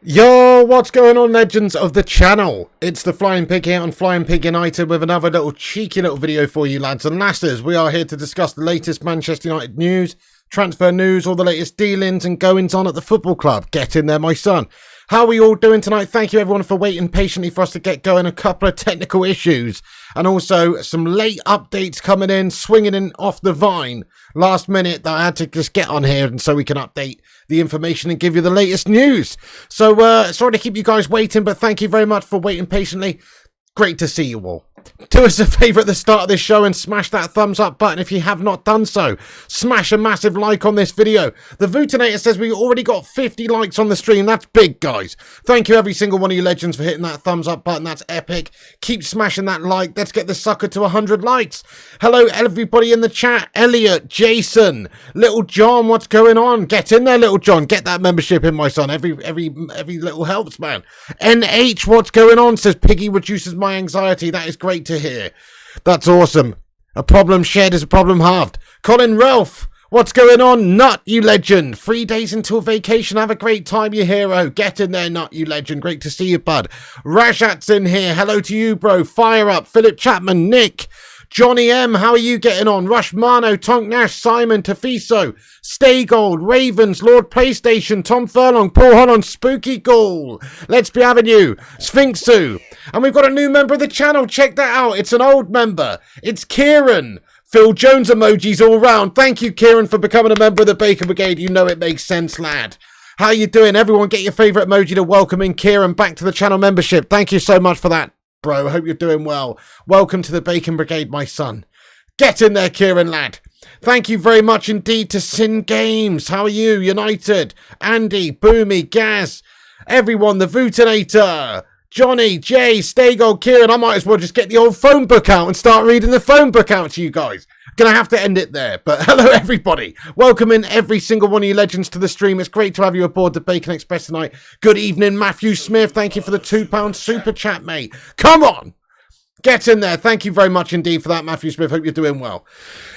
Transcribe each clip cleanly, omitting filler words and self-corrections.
Yo, what's going on, legends of the channel? It's the Flying Pig here on Flying Pig United with another little cheeky little video for you lads and lasses. We are here to discuss the latest Manchester United news, transfer news, all the latest dealings and goings on at the football club. Get in there, my son. How are we all doing tonight? Thank you everyone for waiting patiently for us to get going. A couple of technical issues and also some late updates coming in, swinging in off the vine last minute that I had to just get on here and so we can update the information and give you the latest news. So sorry to keep you guys waiting, but thank you very much for waiting patiently. Great to see you all. Do us a favour at the start of this show and smash that thumbs up button if you have not done so. Smash a massive like on this video. The Vootinator says we already got 50 likes on the stream. That's big, guys. Thank you every single one of you legends for hitting that thumbs up button. That's epic. Keep smashing that like. Let's get this sucker to 100 likes. Hello everybody in the chat. Elliot, Jason, Little John, what's going on? Get in there, Little John. Get that membership in, my son. Every little helps, man. NH, what's going on? Says Piggy reduces my anxiety. That is great to hear. That's awesome. A problem shared is a problem halved. Colin Ralph, what's going on? Nut, you legend. 3 days until vacation. Have a great time, you hero. Get in there, Nut, you legend. Great to see you, bud. Rajat's in here. Hello to you, bro. Fire up. Philip Chapman, Nick, Johnny M, how are you getting on? Rush Mano, Tonk Nash, Simon, Tafiso, Stay Gold, Ravens, Lord PlayStation, Tom Furlong, Paul Holland, Spooky Ghoul, Let's Be Having You, Sphinxu, and we've got a new member of the channel. Check that out. It's an old member. It's Kieran. Phil Jones emojis all round. Thank you, Kieran, for becoming a member of the Bacon Brigade. You know it makes sense, lad. How you doing? Everyone get your favourite emoji to welcome in Kieran back to the channel membership. Thank you so much for that, bro. Hope you're doing well. Welcome to the Bacon Brigade, my son. Get in there, Kieran, lad. Thank you very much indeed to Sin Games. How are you? United, Andy, Boomy, Gaz, everyone, the Vootinator, Johnny, Jay, Staygold, Kieran. I might as well just get the old phone book out and start reading the phone book out to you guys. Gonna have to end it there, but hello everybody. Welcome in every single one of you legends to the stream. It's great to have you aboard the Bacon Express tonight. Good evening, Matthew Smith. Thank you for the £2 super chat, mate. Come on, get in there. Thank you very much indeed for that, Matthew Smith. Hope you're doing well.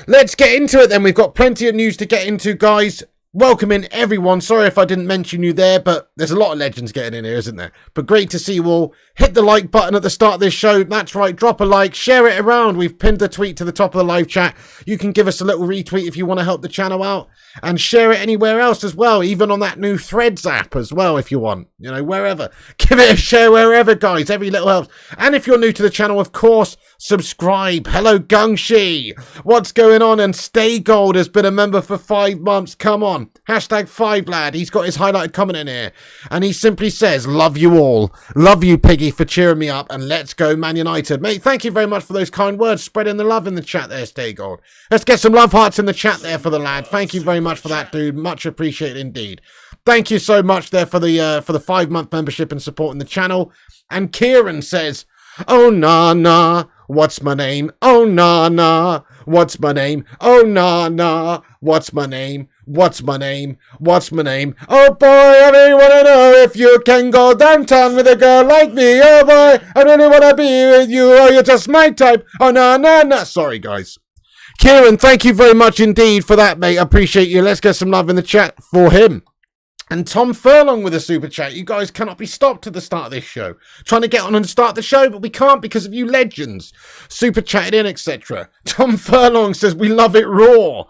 Let's get into it then. We've got plenty of news to get into, guys. Welcome in everyone. Sorry if I didn't mention you there, but there's a lot of legends getting in here, isn't there? But great to see you all. Hit the like button at the start of this show. That's right. Drop a like. Share it around. We've pinned the tweet to the top of the live chat. You can give us a little retweet if you want to help the channel out. And share it anywhere else as well. Even on that new Threads app as well if you want. You know, wherever. Give it a share wherever, guys. Every little helps. And if you're new to the channel, of course, subscribe. Hello, Gungshi. What's going on? And Stay Gold has been a member for 5 months. Come on. #5 lad. He's got his highlighted comment in here. And he simply says, love you all. Love you, Piggy, for cheering me up. And let's go, Man United. Mate, thank you very much for those kind words. Spreading the love in the chat there, Stay Gold. Let's get some love hearts in the chat there for the lad. Thank you very much for that, dude. Much appreciated indeed. Thank you so much there for the 5-month membership and supporting the channel. And Kieran says, Onana, what's my name? Onana, what's my name? Onana, what's my name? What's my name? What's my name? Oh boy, I really wanna know if you can go downtown with a girl like me. Oh boy, I really wanna be with you. Oh, you're just my type. Oh no, no, no. Sorry, guys. Kieran, thank you very much indeed for that, mate. I appreciate you. Let's get some love in the chat for him. And Tom Furlong with a super chat. You guys cannot be stopped at the start of this show. Trying to get on and start the show, but we can't because of you legends. Super chatted in, etc. Tom Furlong says, we love it raw.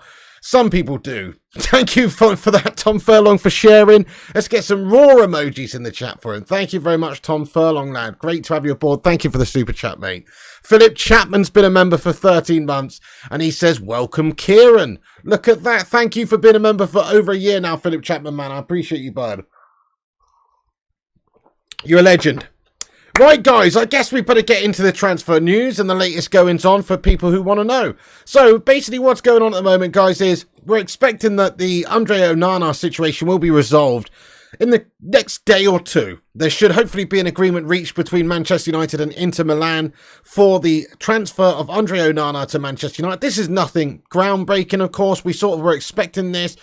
Some people do. Thank you for that, Tom Furlong, for sharing. Let's get some raw emojis in the chat for him. Thank you very much, Tom Furlong, lad. Great to have you aboard. Thank you for the super chat, mate. Philip Chapman's been a member for 13 months, and he says, welcome, Kieran. Look at that. Thank you for being a member for over a year now, Philip Chapman, man. I appreciate you, bud. You're a legend. Right, guys, I guess we better get into the transfer news and the latest goings-on for people who want to know. So, basically, what's going on at the moment, guys, is we're expecting that the Andre Onana situation will be resolved in the next day or two. There should hopefully be an agreement reached between Manchester United and Inter Milan for the transfer of Andre Onana to Manchester United. This is nothing groundbreaking, of course. We sort of were expecting this.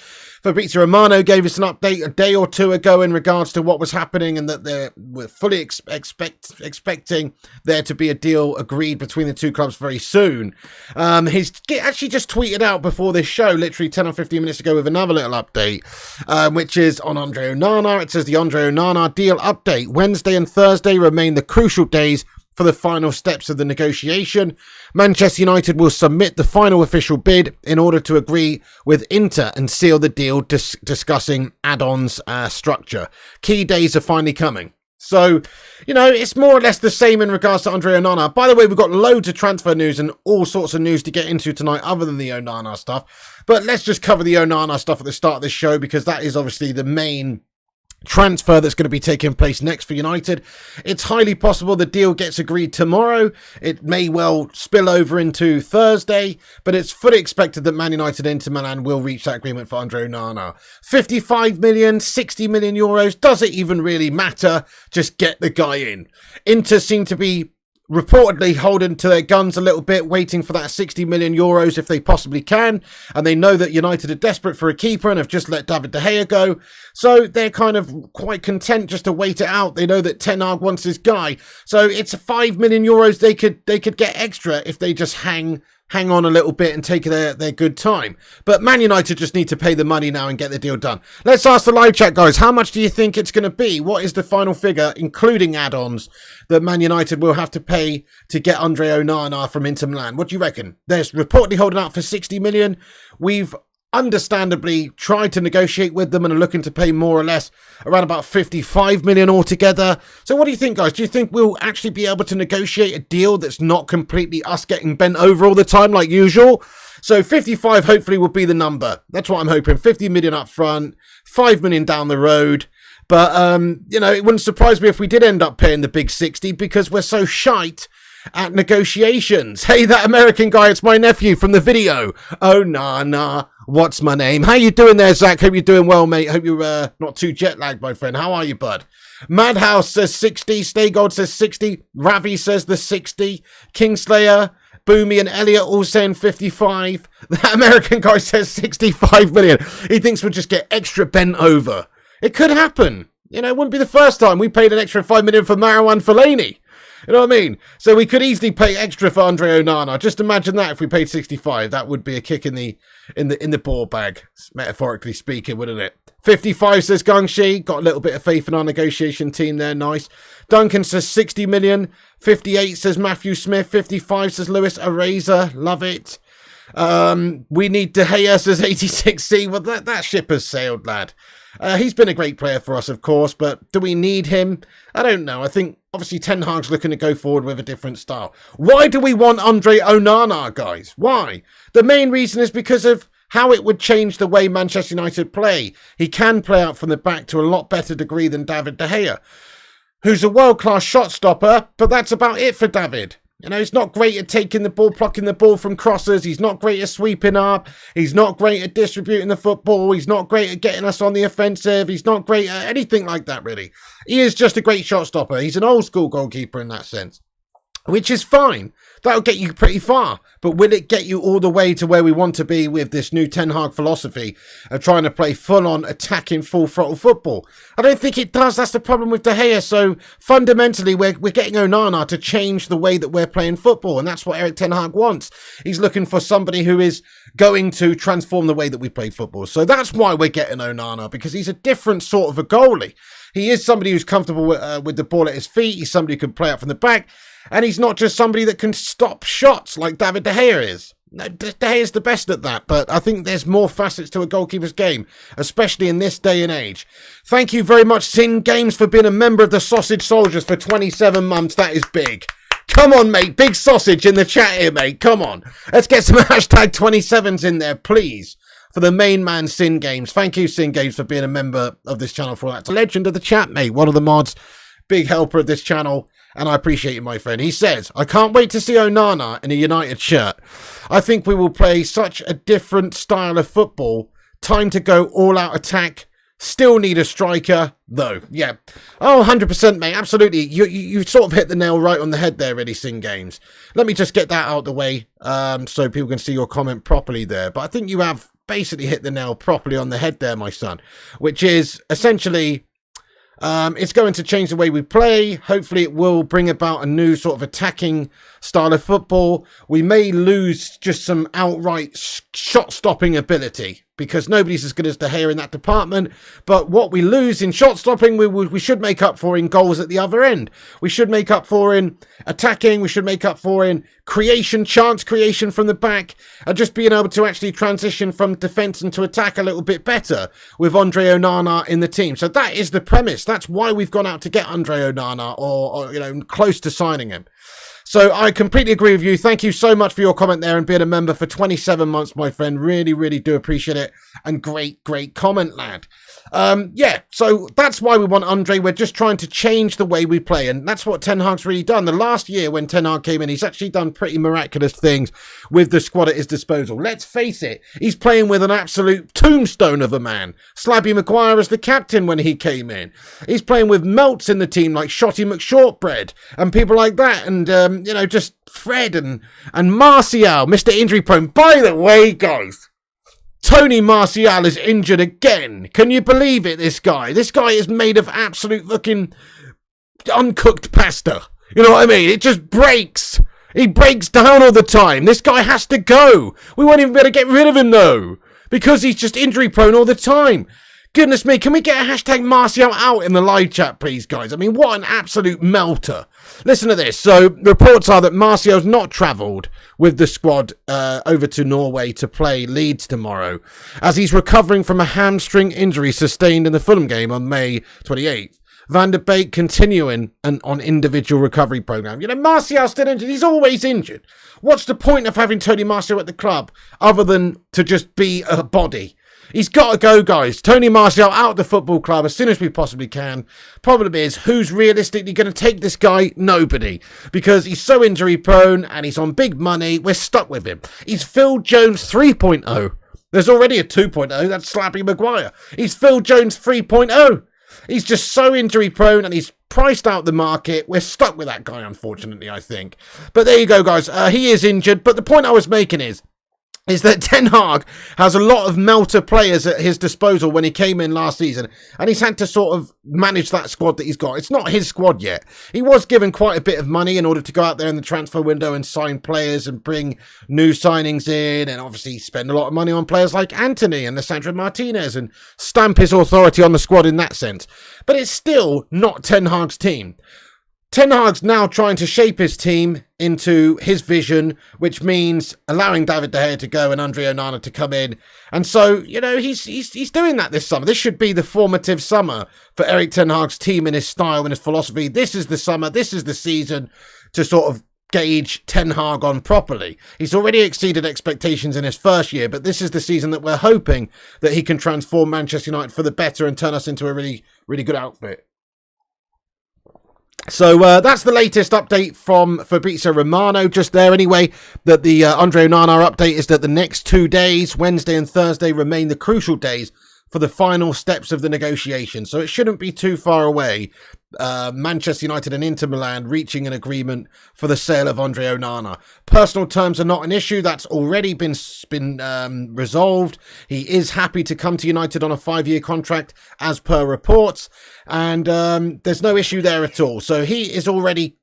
Fabrizio Romano gave us an update a day or two ago in regards to what was happening and that they were fully expecting there to be a deal agreed between the two clubs very soon. He's actually just tweeted out before this show, literally 10 or 15 minutes ago, with another little update, which is on Andre Onana. It says the Andre Onana deal update. Wednesday and Thursday remain the crucial days for the final steps of the negotiation. Manchester United will submit the final official bid in order to agree with Inter and seal the deal discussing add-ons structure. Key days are finally coming. So, you know, it's more or less the same in regards to Andre Onana. By the way, we've got loads of transfer news and all sorts of news to get into tonight other than the Onana stuff. But let's just cover the Onana stuff at the start of this show because that is obviously the main transfer that's going to be taking place next for United. It's highly possible the deal gets agreed tomorrow. It may well spill over into Thursday, but it's fully expected that Man United and Inter Milan will reach that agreement for Andre Onana. 55 million, 60 million euros, does it even really matter? Just get the guy in. Inter seem to be reportedly holding to their guns a little bit, waiting for that 60 million euros if they possibly can. And they know that United are desperate for a keeper and have just let David De Gea go. So they're kind of quite content just to wait it out. They know that Ten Hag wants his guy. So it's 5 million euros they could get extra if they just hang on a little bit and take their good time. But Man United just need to pay the money now and get the deal done. Let's ask the live chat, guys. How much do you think it's going to be? What is the final figure, including add-ons, that Man United will have to pay to get Andre Onana from Inter Milan? What do you reckon? They're reportedly holding out for 60 million. We've understandably tried to negotiate with them and are looking to pay more or less around about 55 million altogether. So what do you think, guys? Do you think we'll actually be able to negotiate a deal that's not completely us getting bent over all the time like usual? So 55 hopefully will be the number. That's what I'm hoping. 50 million up front, 5 million down the road. But, you know, it wouldn't surprise me if we did end up paying the big 60 because we're so shite at negotiations. Hey, that American guy, it's my nephew from the video. Oh, nah. What's my name? How you doing there, Zach? Hope you're doing well, mate. Hope you're not too jet lagged, my friend. How are you, bud? Madhouse says 60. Staygold says 60. Ravi says the 60. Kingslayer, Boomy and Elliot all saying 55. That American guy says 65 million. He thinks we'll just get extra bent over. It could happen. You know, it wouldn't be the first time we paid an extra 5 million for Marouane Fellaini. You know what I mean? So we could easily pay extra for Andre Onana. Just imagine that if we paid 65, that would be a kick in the ball bag, metaphorically speaking, wouldn't it? 55 says Gangshi. Got a little bit of faith in our negotiation team there. Nice. Duncan says 60 million. 58 says Matthew Smith. 55 says Lewis Araza. Love it. We need De Gea says 86C. Well, that ship has sailed, lad. He's been a great player for us, of course, but do we need him? I don't know. I think, obviously, Ten Hag's looking to go forward with a different style. Why do we want Andre Onana, guys? Why? The main reason is because of how it would change the way Manchester United play. He can play out from the back to a lot better degree than David De Gea, who's a world-class shot stopper, but that's about it for David. You know, he's not great at taking the ball, plucking the ball from crosses. He's not great at sweeping up. He's not great at distributing the football. He's not great at getting us on the offensive. He's not great at anything like that, really. He is just a great shot stopper. He's an old school goalkeeper in that sense, which is fine. That'll get you pretty far. But will it get you all the way to where we want to be with this new Ten Hag philosophy of trying to play full-on attacking full throttle football? I don't think it does. That's the problem with De Gea. So fundamentally, we're getting Onana to change the way that we're playing football. And that's what Erik Ten Hag wants. He's looking for somebody who is going to transform the way that we play football. So that's why we're getting Onana, because he's a different sort of a goalie. He is somebody who's comfortable with the ball at his feet. He's somebody who can play out from the back. And he's not just somebody that can stop shots like David De Gea is. De Gea is the best at that, but I think there's more facets to a goalkeeper's game, especially in this day and age. Thank you very much, Sin Games, for being a member of the Sausage Soldiers for 27 months. That is big. Come on, mate. Big sausage in the chat here, mate. Come on. Let's get some hashtag 27s in there, please. For the main man, Sin Games. Thank you, Sin Games, for being a member of this channel for that. It's a legend of the chat, mate. One of the mods. Big helper of this channel. And I appreciate you, my friend. He says, I can't wait to see Onana in a United shirt. I think we will play such a different style of football. Time to go all-out attack. Still need a striker, though. Yeah. Oh, 100%, mate. Absolutely. You sort of hit the nail right on the head there, really, Sin Games. Let me just get that out of the way so people can see your comment properly there. But I think you have basically hit the nail properly on the head there, my son, which is essentially it's going to change the way we play. Hopefully it will bring about a new sort of attacking style of football. We may lose just some outright shot stopping ability because nobody's as good as De Gea in that department. But what we lose in shot stopping, we should make up for in goals at the other end. We should make up for in attacking. We should make up for in creation, chance creation from the back, and just being able to actually transition from defence into attack a little bit better with Andre Onana in the team. So that is the premise. That's why we've gone out to get Andre Onana, or you know, close to signing him. So I completely agree with you. Thank you so much for your comment there and being a member for 27 months, my friend. Really, really do appreciate it. And great, great comment, lad. Yeah, so that's why we want Andre. We're just trying to change the way we play. And that's what Ten Hag's really done. The last year when Ten Hag came in, he's actually done pretty miraculous things with the squad at his disposal. Let's face it, he's playing with an absolute tombstone of a man. Slabby Maguire as the captain when he came in. He's playing with melts in the team like Shotty McShortbread and people like that. And, you know, just Fred and Martial, Mr. Injury Prone. By the way, guys, Tony Martial is injured again. Can you believe it, this guy? This guy is made of absolute fucking uncooked pasta. You know what I mean? It just breaks. He breaks down all the time. This guy has to go. We won't even be able to get rid of him, though, because he's just injury prone all the time. Goodness me, can we get a hashtag Martial out in the live chat, please, guys? I mean, what an absolute melter. Listen to this. So, reports are that Martial's not travelled with the squad over to Norway to play Leeds tomorrow, as he's recovering from a hamstring injury sustained in the Fulham game on May 28th. Van der Beek continuing on individual recovery programme. You know, Martial's still injured. He's always injured. What's the point of having Tony Martial at the club other than to just be a body? He's got to go, guys. Tony Martial out of the football club as soon as we possibly can. Problem is, who's realistically going to take this guy? Nobody. Because he's so injury prone and he's on big money. We're stuck with him. He's Phil Jones 3.0. There's already a 2.0. That's Slappy Maguire. He's Phil Jones 3.0. He's just so injury prone and he's priced out the market. We're stuck with that guy, unfortunately, I think. But there you go, guys. He is injured. But the point I was making is that Ten Hag has a lot of melter players at his disposal when he came in last season, and he's had to sort of manage that squad that he's got. It's not his squad yet. He was given quite a bit of money in order to go out there in the transfer window and sign players and bring new signings in, and obviously spend a lot of money on players like Anthony and Lissandro Martinez and stamp his authority on the squad in that sense. But it's still not Ten Hag's team. Ten Hag's now trying to shape his team into his vision, which means allowing David De Gea to go and Andre Onana to come in. And so, you know, he's doing that this summer. This should be the formative summer for Erik Ten Hag's team and his style and his philosophy. This is the summer. This is the season to sort of gauge Ten Hag on properly. He's already exceeded expectations in his first year, but this is the season that we're hoping that he can transform Manchester United for the better and turn us into a really, really good outfit. So that's the latest update from Fabrizio Romano just there anyway, that the Andre Onana update is that the next 2 days, Wednesday and Thursday, remain the crucial days for the final steps of the negotiation. So it shouldn't be too far away. Manchester United and Inter Milan reaching an agreement for the sale of Andre Onana. Personal terms are not an issue. That's already been resolved. He is happy to come to United on a 5-year contract as per reports. And there's no issue there at all. So he is already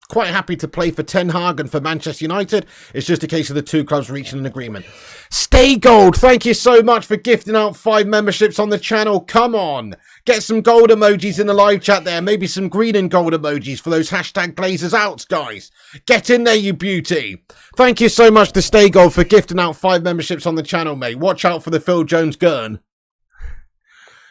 quite happy to play for Ten Hag and for Manchester United. It's just a case of the two clubs reaching an agreement. Stay Gold, thank you so much for gifting out 5 memberships on the channel. Come on, get some gold emojis in the live chat there. Maybe some green and gold emojis for those hashtag Glazers outs, guys. Get in there, you beauty. Thank you so much to Stay Gold for gifting out 5 memberships on the channel, mate. Watch out for the Phil Jones Gurn.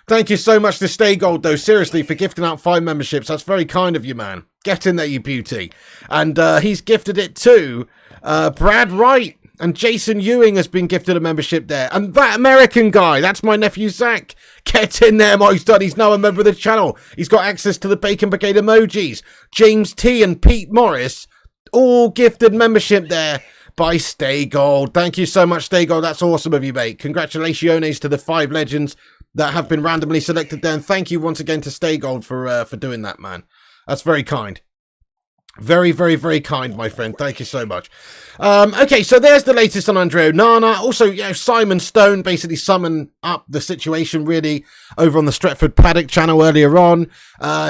Thank you so much to Stay Gold, though, seriously, for gifting out 5 memberships. That's very kind of you, man. Get in there, you beauty. And he's gifted it to Brad Wright. And Jason Ewing has been gifted a membership there. And that American guy, that's my nephew, Zach. Get in there, my son. He's now a member of the channel. He's got access to the Bacon Brigade emojis. James T and Pete Morris, all gifted membership there by Stay Gold. Thank you so much, Stay Gold. That's awesome of you, mate. Congratulations to the 5 legends that have been randomly selected there. And thank you once again to Stay Gold for doing that, man. That's very kind. Very, very, very kind, my friend. Thank you so much. Okay, so there's the latest on Andre Onana. Also, Simon Stone basically summoned up the situation really over on the Stretford Paddock channel earlier on.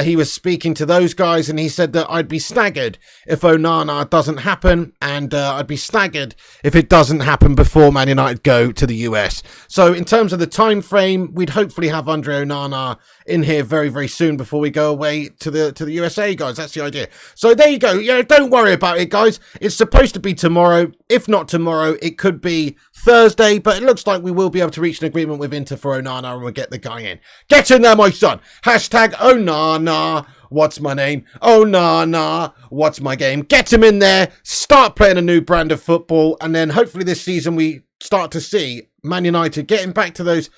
He was speaking to those guys and he said that I'd be staggered if Onana doesn't happen, and I'd be staggered if it doesn't happen before Man United go to the US. So in terms of the time frame, we'd hopefully have Andre Onana in here very, very soon before we go away to the USA, guys. That's the idea. So there you go. Don't worry about it, guys. It's supposed to be tomorrow. If not tomorrow, it could be Thursday, but it looks like we will be able to reach an agreement with Inter for Onana and we'll get the guy in. Get in there, my son. Hashtag Onana. What's my name? Onana. What's my game? Get him in there. Start playing a new brand of football. And then hopefully this season we start to see Man United getting back to those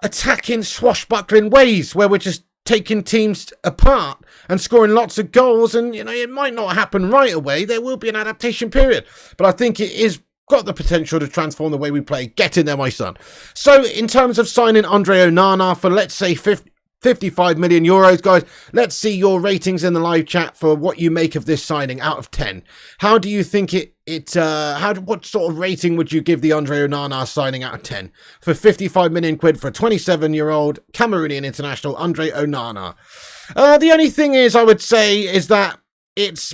attacking, swashbuckling ways where we're just taking teams apart and scoring lots of goals. And, it might not happen right away. There will be an adaptation period. But I think it is got the potential to transform the way we play. Get in there, my son. So in terms of signing Andre Onana for, let's say, 55 million euros, guys, let's see your ratings in the live chat for what you make of this signing out of 10. How do you think what sort of rating would you give the Andre Onana signing out of 10 for 55 million quid for a 27-year-old Cameroonian international Andre Onana? The only thing is, I would say, is that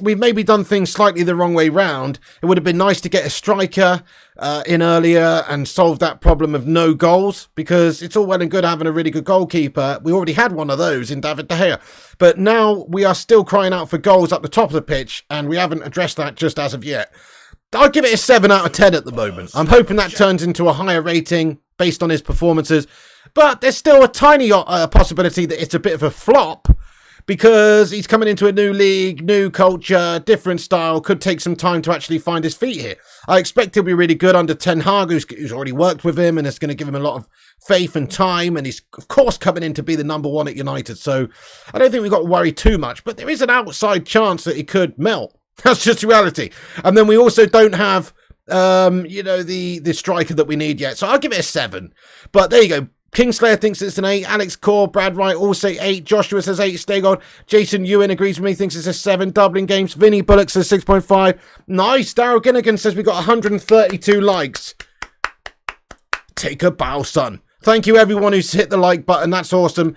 we've maybe done things slightly the wrong way round. It would have been nice to get a striker in earlier and solve that problem of no goals, because it's all well and good having a really good goalkeeper. We already had one of those in David De Gea, but now we are still crying out for goals up the top of the pitch, and we haven't addressed that just as of yet. I'll give it a 7 out of 10 at the moment. I'm hoping that turns into a higher rating based on his performances, but there's still a tiny possibility that it's a bit of a flop, because he's coming into a new league, new culture, different style, could take some time to actually find his feet here. I expect he'll be really good under Ten Hag, who's already worked with him, and it's going to give him a lot of faith and time, and he's, of course, coming in to be the number one at United, so I don't think we've got to worry too much, but there is an outside chance that he could melt. That's just reality. And then we also don't have, the striker that we need yet, so I'll give it a 7. But there you go. Kingslayer thinks it's an 8. Alex Core, Brad Wright all say 8. Joshua says 8. Staygold. Jason Ewan agrees with me, thinks it's a 7. Dublin Games. Vinny Bullock says 6.5. Nice. Daryl Ginnigan says we got 132 likes. Take a bow, son. Thank you, everyone who's hit the like button. That's awesome.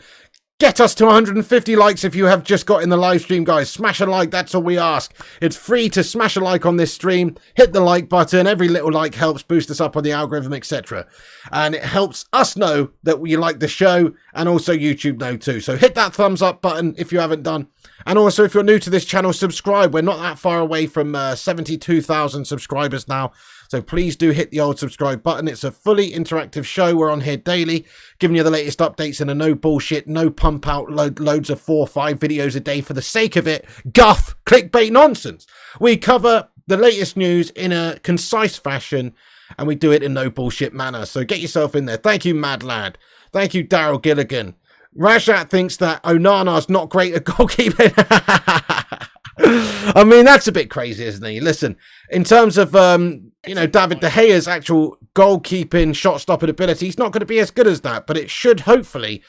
Get us to 150 likes if you have just got in the live stream, guys. Smash a like, that's all we ask. It's free to smash a like on this stream. Hit the like button. Every little like helps boost us up on the algorithm, etc. And it helps us know that you like the show, and also YouTube know too. So hit that thumbs up button if you haven't done. And also, if you're new to this channel, subscribe. We're not that far away from 72,000 subscribers now. So please do hit the old subscribe button. It's a fully interactive show. We're on here daily, giving you the latest updates in a no bullshit, no pump out loads of 4 or 5 videos a day for the sake of it. Guff, clickbait nonsense. We cover the latest news in a concise fashion, and we do it in no bullshit manner. So get yourself in there. Thank you, Mad Lad. Thank you, Daryl Gilligan. Rajat thinks that Onana's not great at goalkeeping. I mean, that's a bit crazy, isn't he? Listen, in terms of, David De Gea's actual goalkeeping, shot-stopping ability, he's not going to be as good as that, but it should hopefully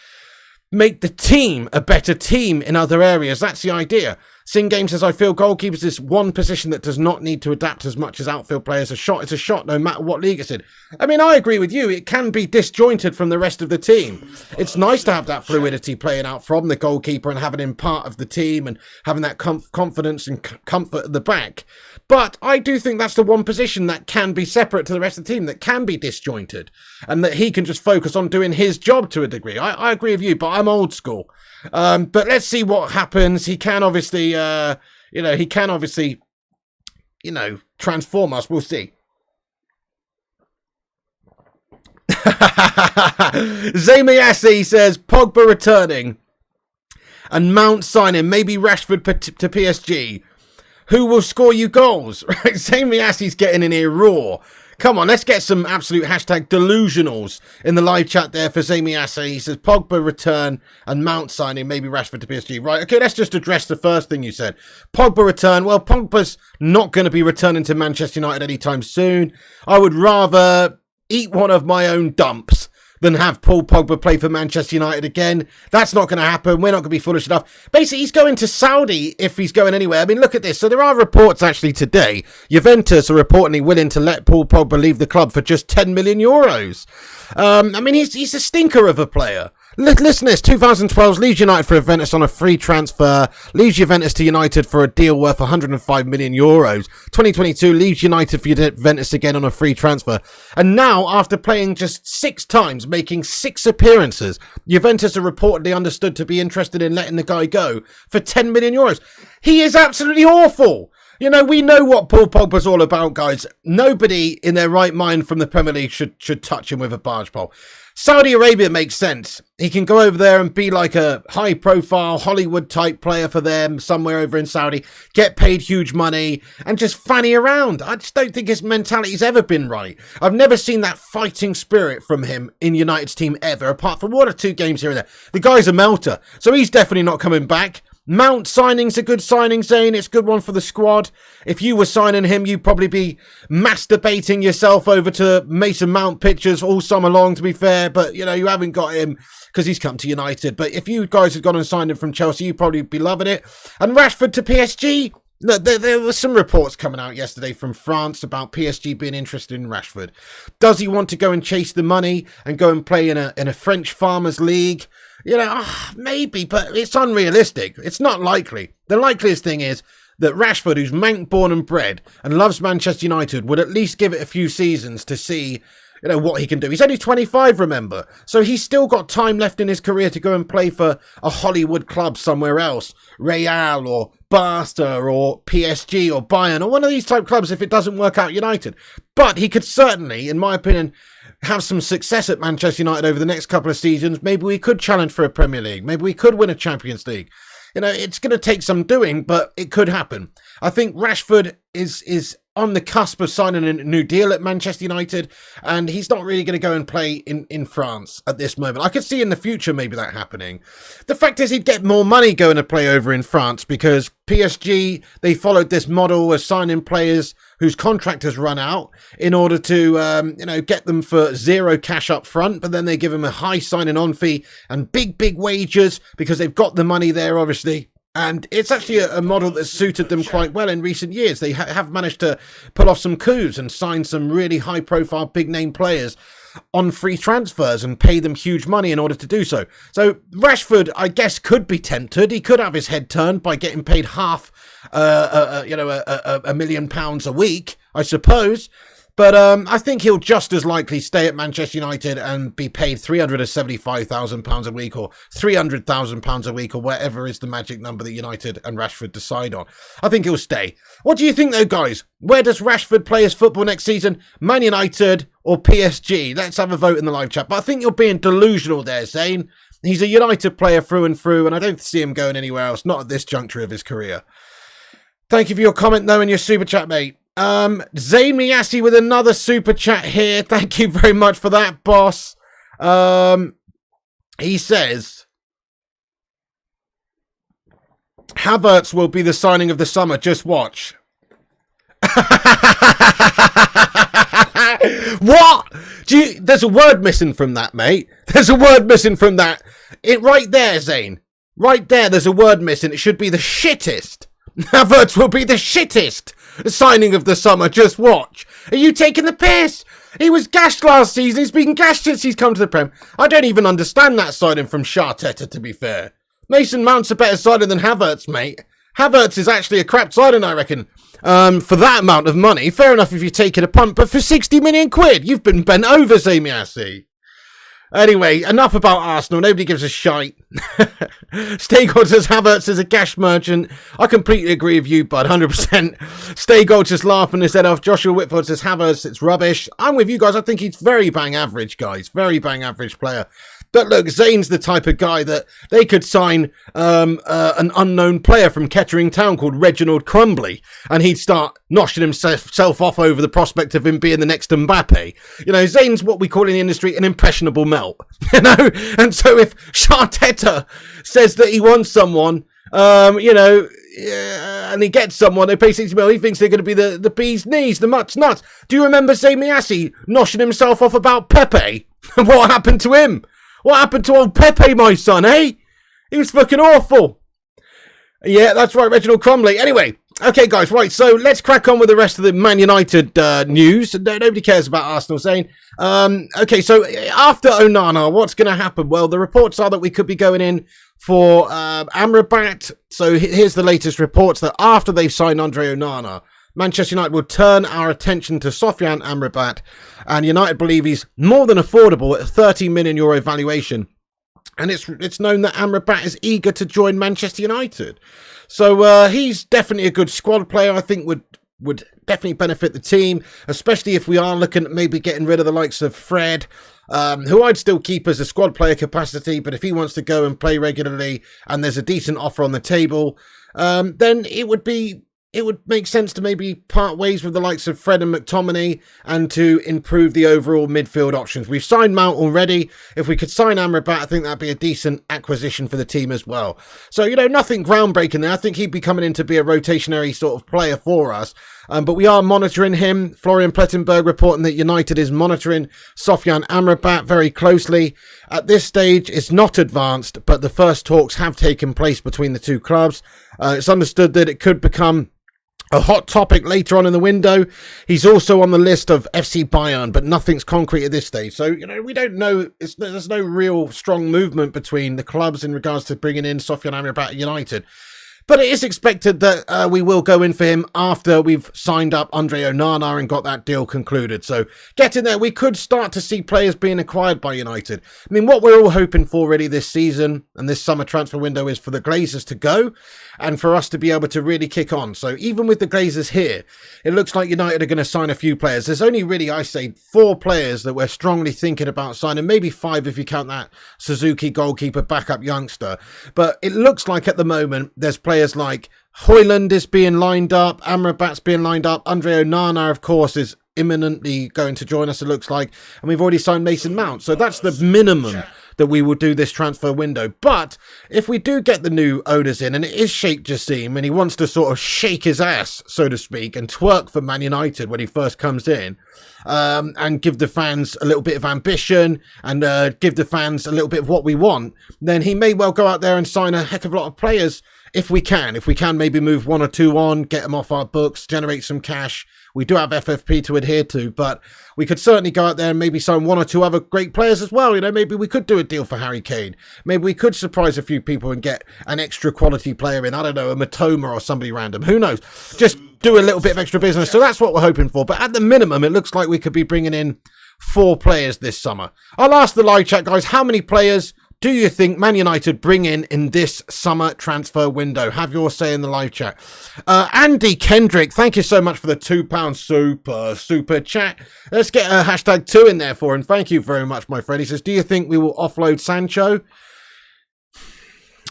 make the team a better team in other areas. That's the idea. Sing Game says, I feel goalkeepers is one position that does not need to adapt as much as outfield players. A shot is a shot, no matter what league it's in. I mean, I agree with you. It can be disjointed from the rest of the team. It's nice to have that fluidity playing out from the goalkeeper and having him part of the team and having that confidence and comfort at the back. But I do think that's the one position that can be separate to the rest of the team, that can be disjointed, and that he can just focus on doing his job to a degree. I agree with you, but I'm old school. But let's see what happens. He can obviously, transform us. We'll see. Zamiasi says, Pogba returning and Mount signing, maybe Rashford to PSG. Who will score you goals? Right, Zamiasi's getting in here raw. Come on, let's get some absolute hashtag delusionals in the live chat there for Zamiasi. He says, Pogba return and Mount signing, maybe Rashford to PSG. Right, okay, let's just address the first thing you said. Pogba return. Well, Pogba's not going to be returning to Manchester United anytime soon. I would rather eat one of my own dumps than have Paul Pogba play for Manchester United again. That's not going to happen. We're not going to be foolish enough. Basically, he's going to Saudi if he's going anywhere. I mean, look at this. So there are reports actually today. Juventus are reportedly willing to let Paul Pogba leave the club for just 10 million euros. I mean, he's a stinker of a player. Listen to this, 2012 leaves United for Juventus on a free transfer, leaves Juventus to United for a deal worth 105 million euros. 2022 leaves United for Juventus again on a free transfer. And now, after playing just 6 times, making 6 appearances, Juventus are reportedly understood to be interested in letting the guy go for 10 million euros. He is absolutely awful. You know, we know what Paul Pogba's all about, guys. Nobody in their right mind from the Premier League should touch him with a barge pole. Saudi Arabia makes sense. He can go over there and be like a high-profile Hollywood-type player for them somewhere over in Saudi, get paid huge money, and just fanny around. I just don't think his mentality's ever been right. I've never seen that fighting spirit from him in United's team ever, apart from 1 or 2 games here and there. The guy's a melter, so he's definitely not coming back. Mount signing's a good signing, Zane. It's a good one for the squad. If you were signing him, you'd probably be masturbating yourself over to Mason Mount pictures all summer long, to be fair. But, you know, you haven't got him because he's come to United. But if you guys had gone and signed him from Chelsea, you'd probably be loving it. And Rashford to PSG. Look, there were some reports coming out yesterday from France about PSG being interested in Rashford. Does he want to go and chase the money and go and play in a French Farmers League? You know, maybe, but it's unrealistic. It's not likely. The likeliest thing is that Rashford, who's Manc born and bred and loves Manchester United, would at least give it a few seasons to see, you know, what he can do. He's only 25, remember. So he's still got time left in his career to go and play for a Hollywood club somewhere else. Real or Barca or PSG or Bayern or one of these type clubs if it doesn't work out United. But he could certainly, in my opinion, have some success at Manchester United over the next couple of seasons. Maybe we could challenge for a Premier League. Maybe we could win a Champions League. You know, it's going to take some doing, but it could happen. I think Rashford is on the cusp of signing a new deal at Manchester United, and he's not really going to go and play in France at this moment. I could see in the future maybe that happening. The fact is he'd get more money going to play over in France because PSG, they followed this model of signing players whose contract has run out in order to, get them for 0 cash up front, but then they give them a high signing on fee and big wages because they've got the money there, obviously. And it's actually a model that's suited them quite well in recent years. They have managed to pull off some coups and sign some really high-profile, big-name players on free transfers and pay them huge money in order to do so. So Rashford, I guess, could be tempted. He could have his head turned by getting paid half, £1 million a week, I suppose. But I think he'll just as likely stay at Manchester United and be paid £375,000 a week or £300,000 a week or whatever is the magic number that United and Rashford decide on. I think he'll stay. What do you think, though, guys? Where does Rashford play his football next season? Man United or PSG? Let's have a vote in the live chat. But I think you're being delusional there, Zane. He's a United player through and through, and I don't see him going anywhere else, not at this juncture of his career. Thank you for your comment, though, and your super chat, mate. Zayn Miyasi with another super chat here. Thank you very much for that, boss. He says, Havertz will be the signing of the summer. Just watch. What? There's a word missing from that, mate. There's a word missing from that. Right there, Zayn. Right there, there's a word missing. It should be the shittest. Havertz will be the shittest signing of the summer. Just watch. Are you taking the piss? He was gashed last season. He's been gashed since he's come to the Prem. I don't even understand that signing from Arteta, to be fair. Mason Mount's a better signing than Havertz, mate. Havertz is actually a crap signing, I reckon. For that amount of money, fair enough if you're taking a punt, but for 60 million quid, you've been bent over, Zamiasi. Anyway, enough about Arsenal. Nobody gives a shite. Staygold says Havertz is a gash merchant. I completely agree with you, bud. 100%. Staygold just laughing his head off. Joshua Whitford says Havertz, it's rubbish. I'm with you guys. I think he's very bang average, guys. Very bang average player. But look, Zane's the type of guy that they could sign an unknown player from Kettering Town called Reginald Crumbly, and he'd start noshing himself off over the prospect of him being the next Mbappe. You know, Zane's what we call in the industry an impressionable melt. You know, and so if Arteta says that he wants someone, and he gets someone, they pay 60 million, he thinks they're going to be the bee's knees, the mutt's nuts. Do you remember Zayn Miyasi noshing himself off about Pepe? What happened to him? What happened to old Pepe, my son, eh? He was fucking awful. Yeah, that's right, Reginald Cromley. Anyway, okay, guys, right, so let's crack on with the rest of the Man United news. Nobody cares about Arsenal saying. Okay, so after Onana, what's going to happen? Well, the reports are that we could be going in for Amrabat. So here's the latest reports that after they've signed Andre Onana, Manchester United will turn our attention to Sofyan Amrabat, and United believe he's more than affordable at a €30 million valuation. And it's known that Amrabat is eager to join Manchester United. So he's definitely a good squad player. I think would definitely benefit the team, especially if we are looking at maybe getting rid of the likes of Fred, who I'd still keep as a squad player capacity. But if he wants to go and play regularly and there's a decent offer on the table, then it would make sense to maybe part ways with the likes of Fred and McTominay and to improve the overall midfield options. We've signed Mount already. If we could sign Amrabat, I think that'd be a decent acquisition for the team as well. So, nothing groundbreaking there. I think he'd be coming in to be a rotationary sort of player for us. But we are monitoring him. Florian Plettenberg reporting that United is monitoring Sofyan Amrabat very closely. At this stage, it's not advanced, but the first talks have taken place between the two clubs. It's understood that it could become a hot topic later on in the window. He's also on the list of FC Bayern, but nothing's concrete at this stage. So, we don't know. There's no real strong movement between the clubs in regards to bringing in Sofyan Amrabat at United. But it is expected that we will go in for him after we've signed up Andre Onana and got that deal concluded. So getting there, we could start to see players being acquired by United. I mean, what we're all hoping for really this season and this summer transfer window is for the Glazers to go and for us to be able to really kick on. So even with the Glazers here, it looks like United are going to sign a few players. There's only really, I say, 4 players that we're strongly thinking about signing, maybe 5 if you count that Suzuki goalkeeper backup youngster. But it looks like at the moment there's players like Højlund is being lined up, Amrabat's being lined up, Andre Onana, of course, is imminently going to join us, it looks like, and we've already signed Mason Mount. So that's the minimum that we will do this transfer window. But if we do get the new owners in, and it is Sheikh Jassim, and he wants to sort of shake his ass, so to speak, and twerk for Man United when he first comes in, and give the fans a little bit of ambition, and give the fans a little bit of what we want, then he may well go out there and sign a heck of a lot of players. If we can maybe move 1 or 2 on, get them off our books, generate some cash. We do have FFP to adhere to, but we could certainly go out there and maybe sign 1 or 2 other great players as well. Maybe we could do a deal for Harry Kane. Maybe we could surprise a few people and get an extra quality player in. I don't know, a Matoma or somebody random. Who knows? Just do a little bit of extra business. So that's what we're hoping for. But at the minimum, it looks like we could be bringing in 4 players this summer. I'll ask the live chat, guys, how many players do you think Man United bring in this summer transfer window? Have your say in the live chat. Andy Kendrick, thank you so much for the £2 super chat. Let's get a hashtag 2 in there for him. Thank you very much, my friend. He says, do you think we will offload Sancho?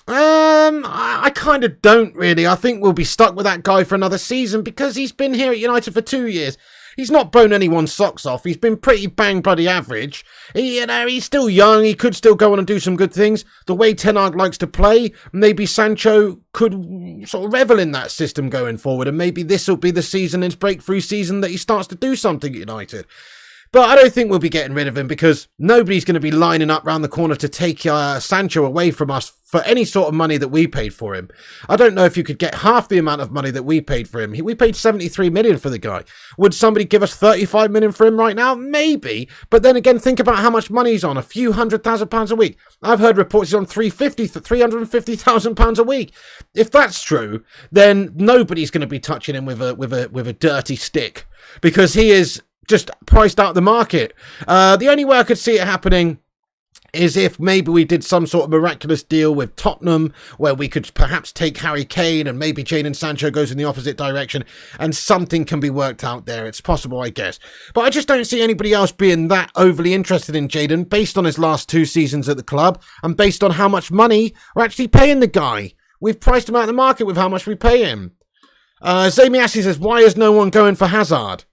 I kind of don't really. I think we'll be stuck with that guy for another season because he's been here at United for 2 years. He's not blown anyone's socks off. He's been pretty bang bloody average. He's still young. He could still go on and do some good things. The way Ten Hag likes to play, maybe Sancho could sort of revel in that system going forward. And maybe this will be the season, his breakthrough season, that he starts to do something at United. But I don't think we'll be getting rid of him because nobody's going to be lining up round the corner to take Sancho away from us for any sort of money that we paid for him. I don't know if you could get half the amount of money that we paid for him. We paid 73 million for the guy. Would somebody give us 35 million for him right now? Maybe. But then again, think about how much money he's on. A few £100,000 a week. I've heard reports he's on £350,000 a week. If that's true, then nobody's going to be touching him with a dirty stick because he is just priced out the market. The only way I could see it happening is if maybe we did some sort of miraculous deal with Tottenham where we could perhaps take Harry Kane and maybe Jadon Sancho goes in the opposite direction and something can be worked out there. It's possible, I guess. But I just don't see anybody else being that overly interested in Jadon based on his last 2 seasons at the club and based on how much money we're actually paying the guy. We've priced him out of the market with how much we pay him. Zamiassi says, why is no one going for Hazard?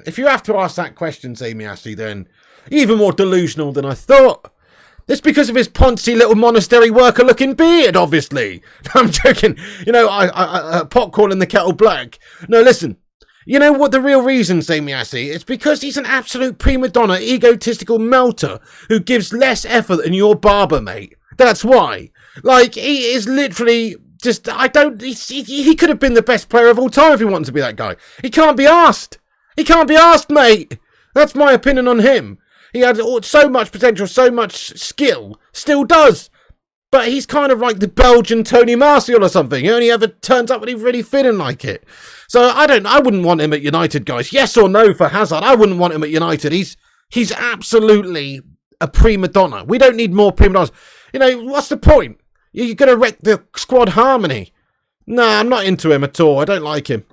If you have to ask that question, Zamiassi, then even more delusional than I thought. It's because of his poncy little monastery worker looking beard, obviously. I'm joking. I pot calling the kettle black. No, listen. You know what the real reason, Zamiasi? It's because he's an absolute prima donna, egotistical melter who gives less effort than your barber, mate. That's why. Like, he is literally just, he could have been the best player of all time if he wanted to be that guy. He can't be asked. He can't be asked, mate. That's my opinion on him. He had so much potential, so much skill, still does. But he's kind of like the Belgian Tony Martial or something. He only ever turns up when he's really feeling like it. So I wouldn't want him at United, guys. Yes or no for Hazard? I wouldn't want him at United. He's absolutely a prima donna. We don't need more prima donnas. You know, what's the point? You're going to wreck the squad harmony. No, I'm not into him at all. I don't like him.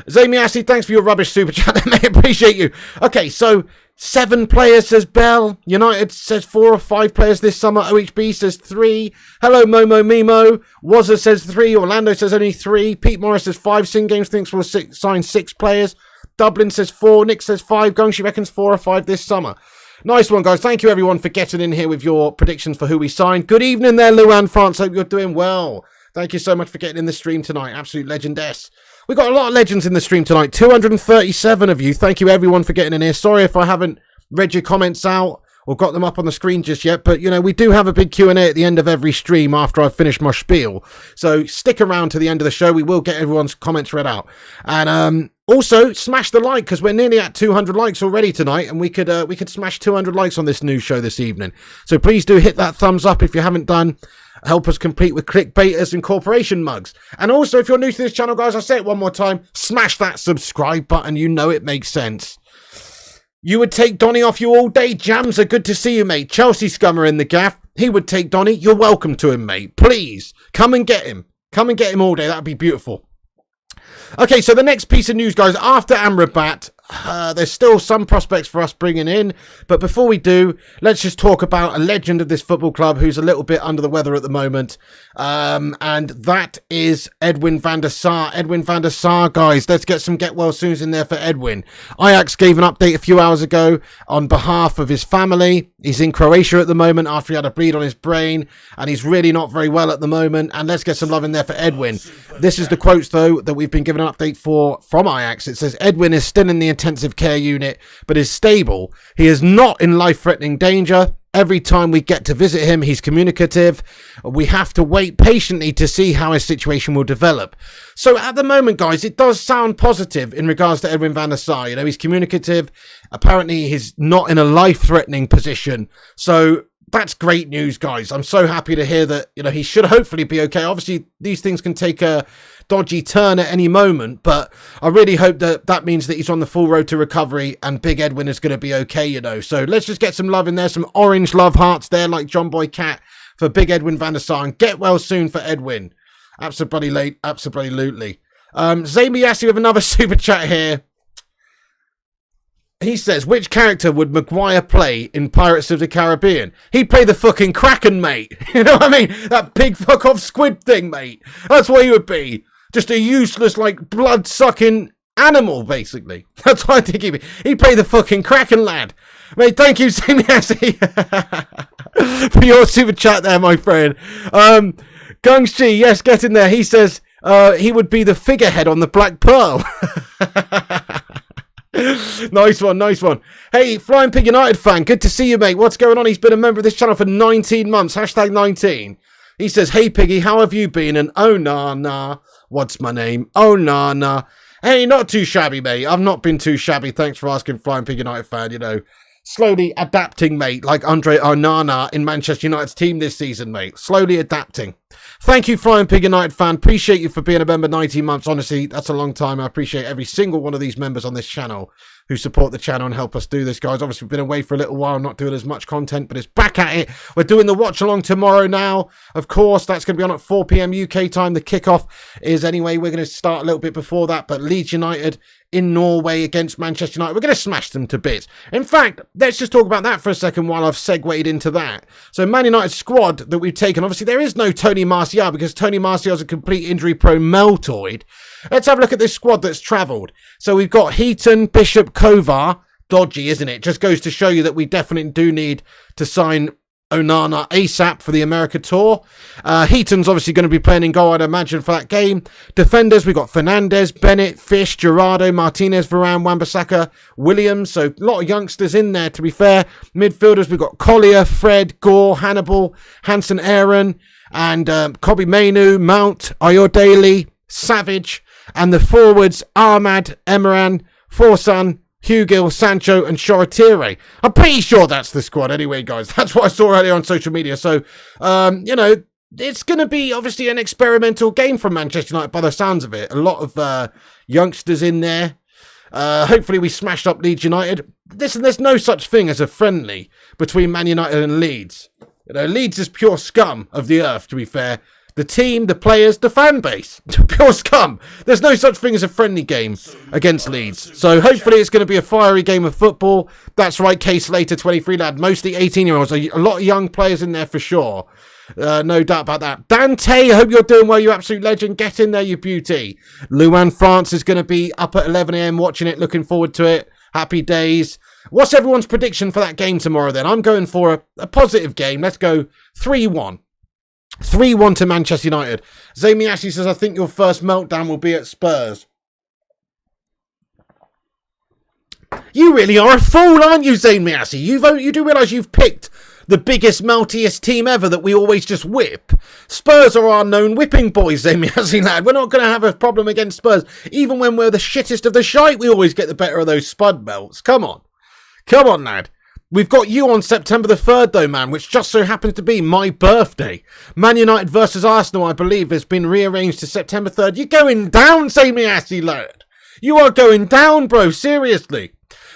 Zamiasi, thanks for your rubbish super chat, mate. Appreciate you. Okay, so 7 players, says Bell. United says 4 or 5 players this summer. OHB says 3. Hello, Momo Mimo. Wazza says 3. Orlando says only 3. Pete Morris says 5. Sin Games thinks we'll sign 6 players. Dublin says 4. Nick says 5. Gongshi reckons 4 or 5 this summer. Nice one, guys. Thank you, everyone, for getting in here with your predictions for who we signed. Good evening there, Luan France. Hope you're doing well. Thank you so much for getting in the stream tonight. Absolute legendess. We've got a lot of legends in the stream tonight. 237 of you. Thank you, everyone, for getting in here. Sorry if I haven't read your comments out or got them up on the screen just yet. But, you know, we do have a big Q&A at the end of every stream after I've finished my spiel. So stick around to the end of the show. We will get everyone's comments read out. And also, smash the like, because we're nearly at 200 likes already tonight. And we could smash 200 likes on this new show this evening. So please do hit that thumbs up if you haven't done. Help us compete with clickbaiters and corporation mugs. And also, if you're new to this channel, guys, I'll say it one more time. Smash that subscribe button. You know it makes sense. You would take Donny off you all day. Jamser, good to see you, mate. Chelsea Scummer in the gaff. He would take Donny. You're welcome to him, mate. Please, come and get him. Come and get him all day. That'd be beautiful. Okay, so the next piece of news, guys, after Amrabat, there's still some prospects for us bringing in. But before we do, let's just talk about a legend of this football club who's a little bit under the weather at the moment. And that is Edwin van der Sar. Edwin van der Sar, guys, let's get some get well soons in there for Edwin. Ajax gave an update a few hours ago on behalf of his family. He's in Croatia at the moment after he had a bleed on his brain. And he's really not very well at the moment. And let's get some love in there for Edwin. This is the quotes, though, that we've been given an update from Ajax. It says, Edwin is still in the intensive care unit, but is stable. He is not in life-threatening danger. Every time we get to visit him, he's communicative. We have to wait patiently to see how his situation will develop. So at the moment, guys, it does sound positive in regards to Edwin van der Sar. You know, he's communicative. Apparently, he's not in a life-threatening position. So that's great news, guys. I'm so happy to hear that, you know, he should hopefully be okay. Obviously, these things can take a dodgy turn at any moment, but I really hope that that means that he's on the full road to recovery and Big Edwin is going to be okay, you know. So let's just get some love in there, some orange love hearts there like John Boy Cat for Big Edwin van der Sar, and get well soon for Edwin. Absolutely late, absolutely. Zami Yassi with another super chat here. He says, which character would Maguire play in Pirates of the Caribbean? He'd play the fucking Kraken, mate. You know what I mean? That big fuck off squid thing, mate. That's what he would be. Just a useless, like, blood-sucking animal, basically. That's what I think he'd be. He'd play the fucking Kraken, lad. Mate, thank you, Simiasi, for your super chat there, my friend. Gung Shi, yes, get in there. He says he would be the figurehead on the Black Pearl. Nice one, nice one. Hey, Flying Pig United fan, good to see you, mate. What's going on? He's been a member of this channel for 19 months. Hashtag 19. He says, hey, Piggy, how have you been? And Onana, what's my name? Onana. Hey, not too shabby, mate. I've not been too shabby. Thanks for asking, Flying Pig United fan. You know, slowly adapting, mate, like Andre Onana in Manchester United's team this season, mate. Slowly adapting. Thank you, Flying Pig United fan. Appreciate you for being a member 19 months. Honestly, that's a long time. I appreciate every single one of these members on this channel who support the channel and help us do this, guys. Obviously, we've been away for a little while, not doing as much content, but it's back at it. We're doing the watch along tomorrow now. Of course, that's going to be on at 4 p.m. UK time. The kickoff is anyway. We're going to start a little bit before that, but Leeds United in Norway against Manchester United. We're going to smash them to bits. In fact, let's just talk about that for a second while I've segued into that. So Man United's squad that we've taken, obviously there is no Tony Martial because Tony Martial's a complete injury-prone meltoid. Let's have a look at this squad that's travelled. So we've got Heaton, Bishop, Kovar. Dodgy, isn't it? Just goes to show you that we definitely do need to sign Onana ASAP for the America tour. Heaton's obviously going to be playing in goal, I'd imagine, for that game. Defenders, we've got Fernandez, Bennett, Fish, Gerardo, Martinez, Varane, Wan-Bissaka, Williams. So a lot of youngsters in there, to be fair. Midfielders, we've got Collier, Fred, Gore, Hannibal, Hansen, Aaron, and Kobe Mainu, Mount, Ayodele, Savage. And the forwards, Ahmad, Emran, Forsan, Hugill, Sancho, and Shoretire. I'm pretty sure that's the squad anyway, guys. That's what I saw earlier on social media. So, it's going to be obviously an experimental game from Manchester United by the sounds of it. A lot of youngsters in there. Hopefully we smashed up Leeds United. Listen, there's no such thing as a friendly between Man United and Leeds. Leeds is pure scum of the earth, to be fair. The team, the players, the fan base. Pure scum. There's no such thing as a friendly game against Leeds. So hopefully it's going to be a fiery game of football. That's right, Case Slater, 23 lad. Mostly 18-year-olds. A lot of young players in there for sure. No doubt about that. Dante, I hope you're doing well, you absolute legend. Get in there, you beauty. Luan France is going to be up at 11 a.m. watching it. Looking forward to it. Happy days. What's everyone's prediction for that game tomorrow then? I'm going for a positive game. Let's go 3-1. 3-1 to Manchester United. Zamiashi says, I think your first meltdown will be at Spurs. You really are a fool, aren't you, Zamiashi? You do realise you've picked the biggest, meltiest team ever that we always just whip. Spurs are our known whipping boys, Zamiashi lad. We're not going to have a problem against Spurs. Even when we're the shittest of the shite, we always get the better of those spud melts. Come on. Come on, lad. We've got you on September the 3rd, though, man, which just so happens to be my birthday. Man United versus Arsenal, I believe, has been rearranged to September 3rd. You're going down, Zamiashi, lad. You are going down, bro. Seriously.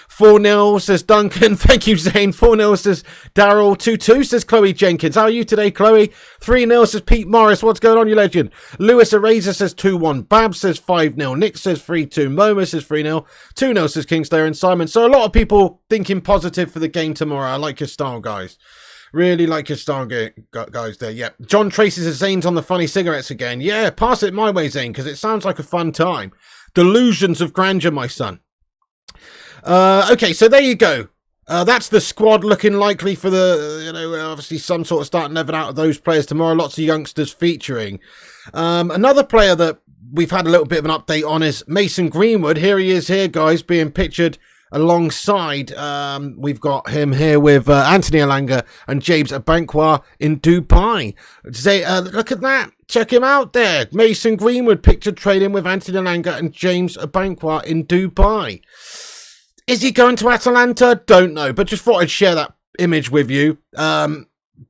4-0, says Duncan. Thank you, Zane. 4-0, says Daryl. 2-2, says Chloe Jenkins. How are you today, Chloe? 3-0, says Pete Morris. What's going on, you legend? Lewis Eraser says 2-1. Bab says 5-0. Nick says 3-2. Moma says 3-0. 2-0, says Kingslayer and Simon. So a lot of people thinking positive for the game tomorrow. I like your style, guys. Really like your style, guys, there. Yep. John Tracy says Zane's on the funny cigarettes again. Yeah, pass it my way, Zane, because it sounds like a fun time. Delusions of grandeur, my son. Okay, so there you go. That's the squad looking likely for the, obviously some sort of starting 11 out of those players tomorrow. Lots of youngsters featuring. Another player that we've had a little bit of an update on is Mason Greenwood. Here he is here, guys, being pictured alongside. We've got him here with Anthony Elanga and James Abankwah in Dubai. Look at that. Check him out there. Mason Greenwood pictured trading with Anthony Elanga and James Abankwah in Dubai. Is he going to Atalanta? Don't know, but just thought I'd share that image with you.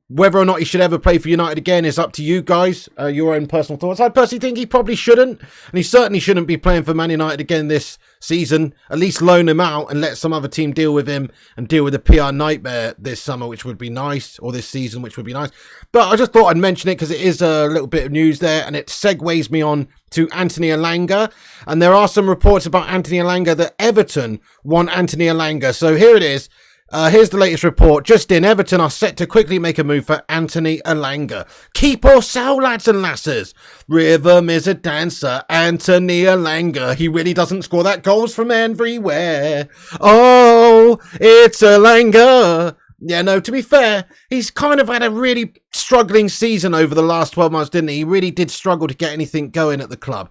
Whether or not he should ever play for United again is up to you guys, your own personal thoughts. I personally think he probably shouldn't, and he certainly shouldn't be playing for Man United again this season. At least loan him out and let some other team deal with him and deal with the PR nightmare this summer, which would be nice, or this season, which would be nice. But I just thought I'd mention it because it is a little bit of news there, and it segues me on to Anthony Elanga. And there are some reports about Anthony Elanga that Everton want Anthony Elanga. So here it is. Here's the latest report. Just in, Everton are set to quickly make a move for Anthony Elanga. Keep or sell, lads and lasses. Rhythm is a dancer. Anthony Elanga. He really doesn't score that goals from everywhere. Oh, it's Elanga. Yeah, no, to be fair, he's kind of had a really struggling season over the last 12 months, didn't he? He really did struggle to get anything going at the club.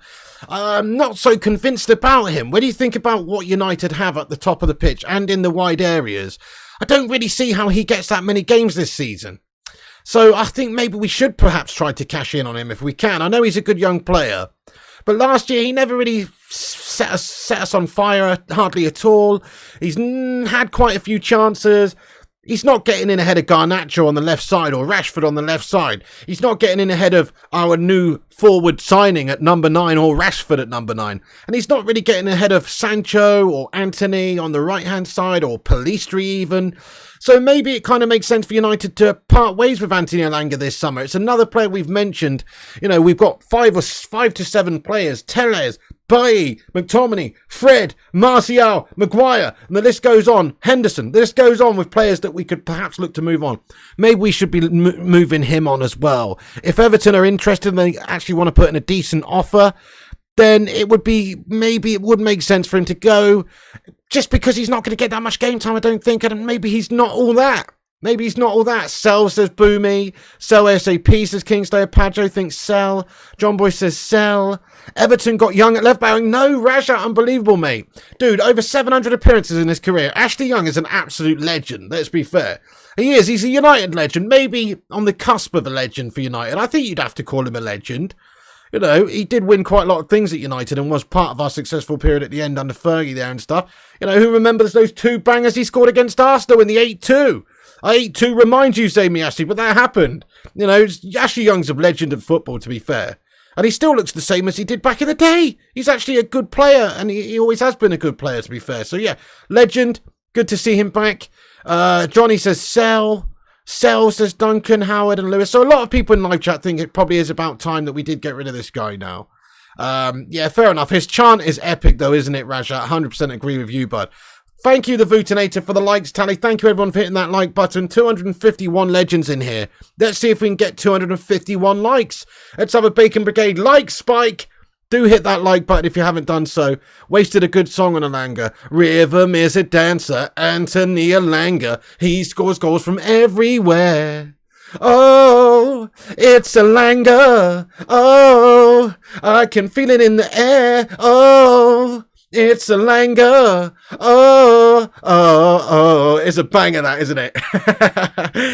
I'm not so convinced about him. When you think about what United have at the top of the pitch and in the wide areas, I don't really see how he gets that many games this season. So I think maybe we should perhaps try to cash in on him if we can. I know he's a good young player, but last year he never really set us on fire, hardly at all. He's had quite a few chances. He's not getting in ahead of Garnacho on the left side or Rashford on the left side. He's not getting in ahead of our new forward signing at number 9 or Rashford at number 9. And he's not really getting ahead of Sancho or Anthony on the right-hand side or Pellistri even. So maybe it kind of makes sense for United to part ways with Anthony Elanga this summer. It's another player we've mentioned. We've got 5 to 7 players. Tellez, Bailly, McTominay, Fred, Martial, Maguire, and the list goes on. Henderson. The list goes on with players that we could perhaps look to move on. Maybe we should be moving him on as well. If Everton are interested and they actually want to put in a decent offer, then it would make sense for him to go. Just because he's not going to get that much game time, I don't think, and maybe he's not all that. Maybe he's not all that. Sell says Boomy. Sell ASAP says Kingslayer. Padjo thinks sell. John Boy says sell. Everton got Young at left back. No, Raja, unbelievable, mate. Dude, over 700 appearances in his career. Ashley Young is an absolute legend, let's be fair. He is. He's a United legend. Maybe on the cusp of a legend for United. I think you'd have to call him a legend. You know, he did win quite a lot of things at United and was part of our successful period at the end under Fergie there and stuff. You know, who remembers those 2 bangers he scored against Arsenal in the 8-2? 8-2 reminds you, say me, Ashley, but that happened. You know, Ashley Young's a legend of football, to be fair. And he still looks the same as he did back in the day. He's actually a good player, and he always has been a good player, to be fair. So, yeah, legend. Good to see him back. Johnny says sell. Sell says Duncan, Howard, and Lewis. So a lot of people in live chat think it probably is about time that we did get rid of this guy now. Yeah, fair enough. His chant is epic, though, isn't it, Raja? 100% agree with you, bud. Thank you, the Vootinator, for the likes tally. Thank you, everyone, for hitting that like button. 251 legends in here. Let's see if we can get 251 likes. Let's have a Bacon Brigade like spike. Do hit that like button if you haven't done so. Wasted a good song on Alanga. Rhythm is a dancer. Anthony Alanga. He scores goals from everywhere. Oh, it's Alanga. Oh, I can feel it in the air. Oh, it's Alanga. Oh, it's a banger, that, isn't it?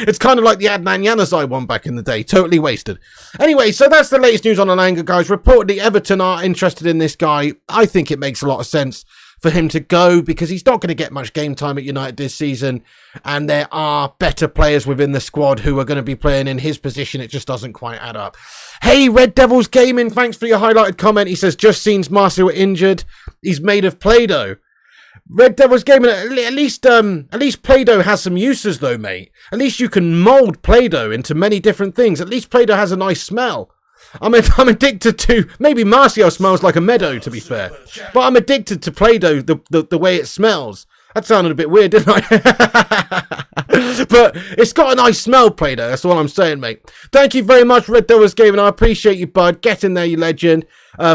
It's kind of like the Adnan Januzaj one back in the day. Totally wasted. Anyway, so that's the latest news on Alanga, guys. Reportedly, Everton are interested in this guy. I think it makes a lot of sense for him to go because he's not going to get much game time at United this season. And there are better players within the squad who are going to be playing in his position. It just doesn't quite add up. Hey, Red Devils Gaming, thanks for your highlighted comment. He says, just seen Martial injured. He's made of Play-Doh. Red Devils Gaming, at least Play-Doh has some uses though, mate. At least you can mould Play-Doh into many different things. At least Play-Doh has a nice smell. I'm addicted to, maybe Martial smells like a meadow, to be fair. But I'm addicted to Play-Doh, the way it smells. That sounded a bit weird, didn't I? But it's got a nice smell, Play-Doh. That's all I'm saying, mate. Thank you very much, Red Devils Gaming. I appreciate you, bud. Get in there, you legend,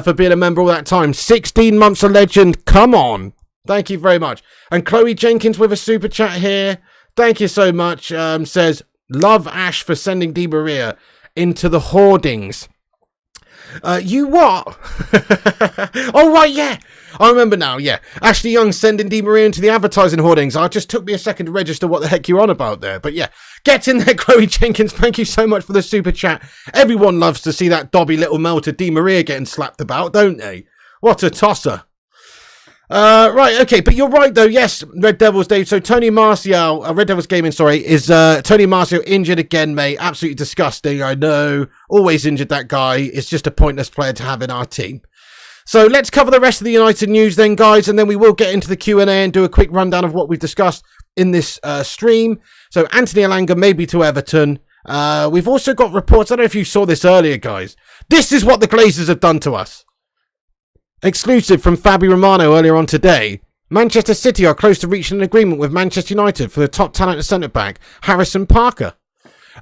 for being a member all that time. 16 months a legend. Come on. Thank you very much. And Chloe Jenkins with a super chat here. Thank you so much. Says, love Ash for sending Di Maria into the hoardings. You what? Oh, right, yeah. I remember now, yeah. Ashley Young sending Di Maria into the advertising hoardings. It just took me a second to register what the heck you're on about there. But yeah, get in there, Chloe Jenkins. Thank you so much for the super chat. Everyone loves to see that Dobby little melter Di Maria getting slapped about, don't they? What a tosser. Right, okay, but you're right though, yes, Red Devils Dave. So Tony Martial, Red Devils Gaming, sorry, is Tony Martial injured again, mate. Absolutely disgusting, I know. Always injured, that guy. It's just a pointless player to have in our team. So let's cover the rest of the United news then, guys, and then we will get into the Q&A and do a quick rundown of what we've discussed in this stream. So Anthony Alanga maybe to Everton. We've also got reports, I don't know if you saw this earlier, guys. This is what the Glazers have done to us. Exclusive from Fabi Romano earlier on today. Manchester City are close to reaching an agreement with Manchester United for the top talent at centre-back, Harrison Parker.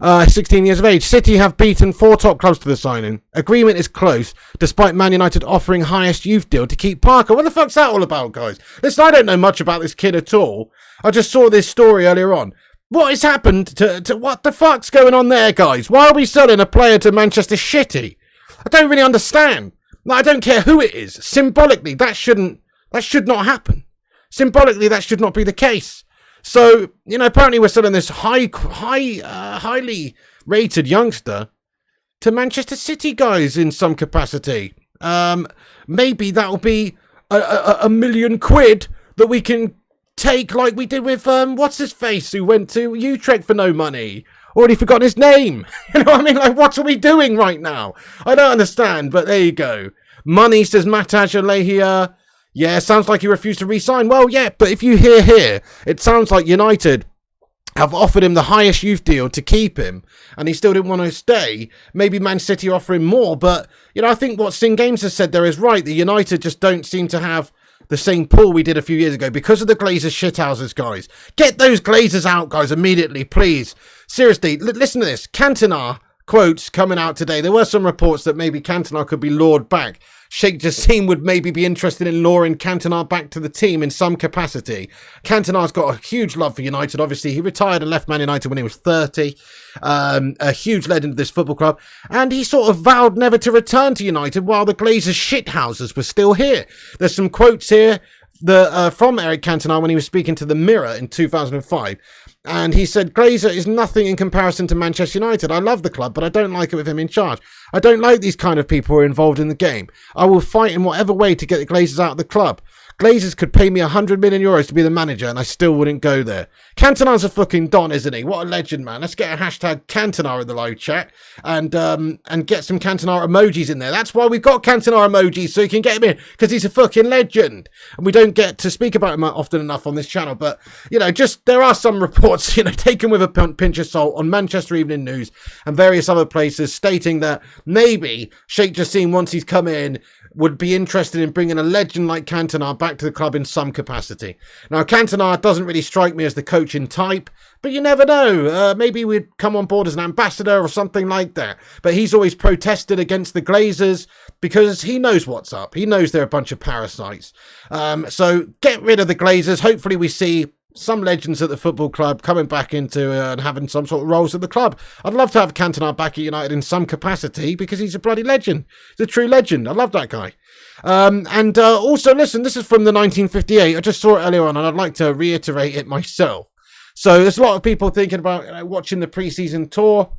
16 years of age. City have beaten 4 top clubs to the signing. Agreement is close, despite Man United offering highest youth deal to keep Parker. What the fuck's that all about, guys? Listen, I don't know much about this kid at all. I just saw this story earlier on. What has happened to what the fuck's going on there, guys? Why are we selling a player to Manchester City? I don't really understand. I don't care who it is. Symbolically, that should not happen. Symbolically, that should not be the case. So, you know, apparently we're selling this highly rated youngster to Manchester City, guys, in some capacity. Maybe that'll be a million quid that we can take, like we did with what's his face, who went to Utrecht for no money. Already forgotten his name. You know what I mean? Like, what are we doing right now? I don't understand, but there you go. Money, says Mataj Alehia. Yeah, sounds like he refused to re-sign. Well, yeah, but if you hear here, it sounds like United have offered him the highest youth deal to keep him, and he still didn't want to stay. Maybe Man City are offering more, but, you know, I think what Sin Games has said there is right. The United just don't seem to have the same pool we did a few years ago because of the Glazers shithouses, guys. Get those Glazers out, guys, immediately, please. Seriously, listen to this. Cantona quotes coming out today. There were some reports that maybe Cantona could be lured back. Sheikh Jassim would maybe be interested in luring Cantona back to the team in some capacity. Cantona's got a huge love for United. Obviously, he retired and left Man United when he was 30. A huge legend of this football club. And he sort of vowed never to return to United while the Glazers shithouses were still here. There's some quotes here from Eric Cantona when he was speaking to the Mirror in 2005. And he said, Glazer is nothing in comparison to Manchester United. I love the club, but I don't like it with him in charge. I don't like these kind of people who are involved in the game. I will fight in whatever way to get the Glazers out of the club. Glazers could pay me 100 million euros to be the manager and I still wouldn't go there. Cantona's a fucking don, isn't he? What a legend, man. Let's get a hashtag Cantona in the live chat and get some Cantona emojis in there. That's why we've got Cantona emojis, so you can get him in, because he's a fucking legend. And we don't get to speak about him often enough on this channel, but, you know, just there are some reports, you know, taken with a pinch of salt on Manchester Evening News and various other places stating that maybe Sheikh Jassim, once he's come in, would be interested in bringing a legend like Cantona back to the club in some capacity. Now, Cantona doesn't really strike me as the coaching type, but you never know. Maybe we'd come on board as an ambassador or something like that. But he's always protested against the Glazers because he knows what's up. He knows they're a bunch of parasites. So get rid of the Glazers. Hopefully we see some legends at the football club coming back into and having some sort of roles at the club. I'd love to have Cantona back at United in some capacity because he's a bloody legend. He's a true legend. I love that guy. Also, listen, this is from the 1958. I just saw it earlier on and I'd like to reiterate it myself. So there's a lot of people thinking about watching the pre-season tour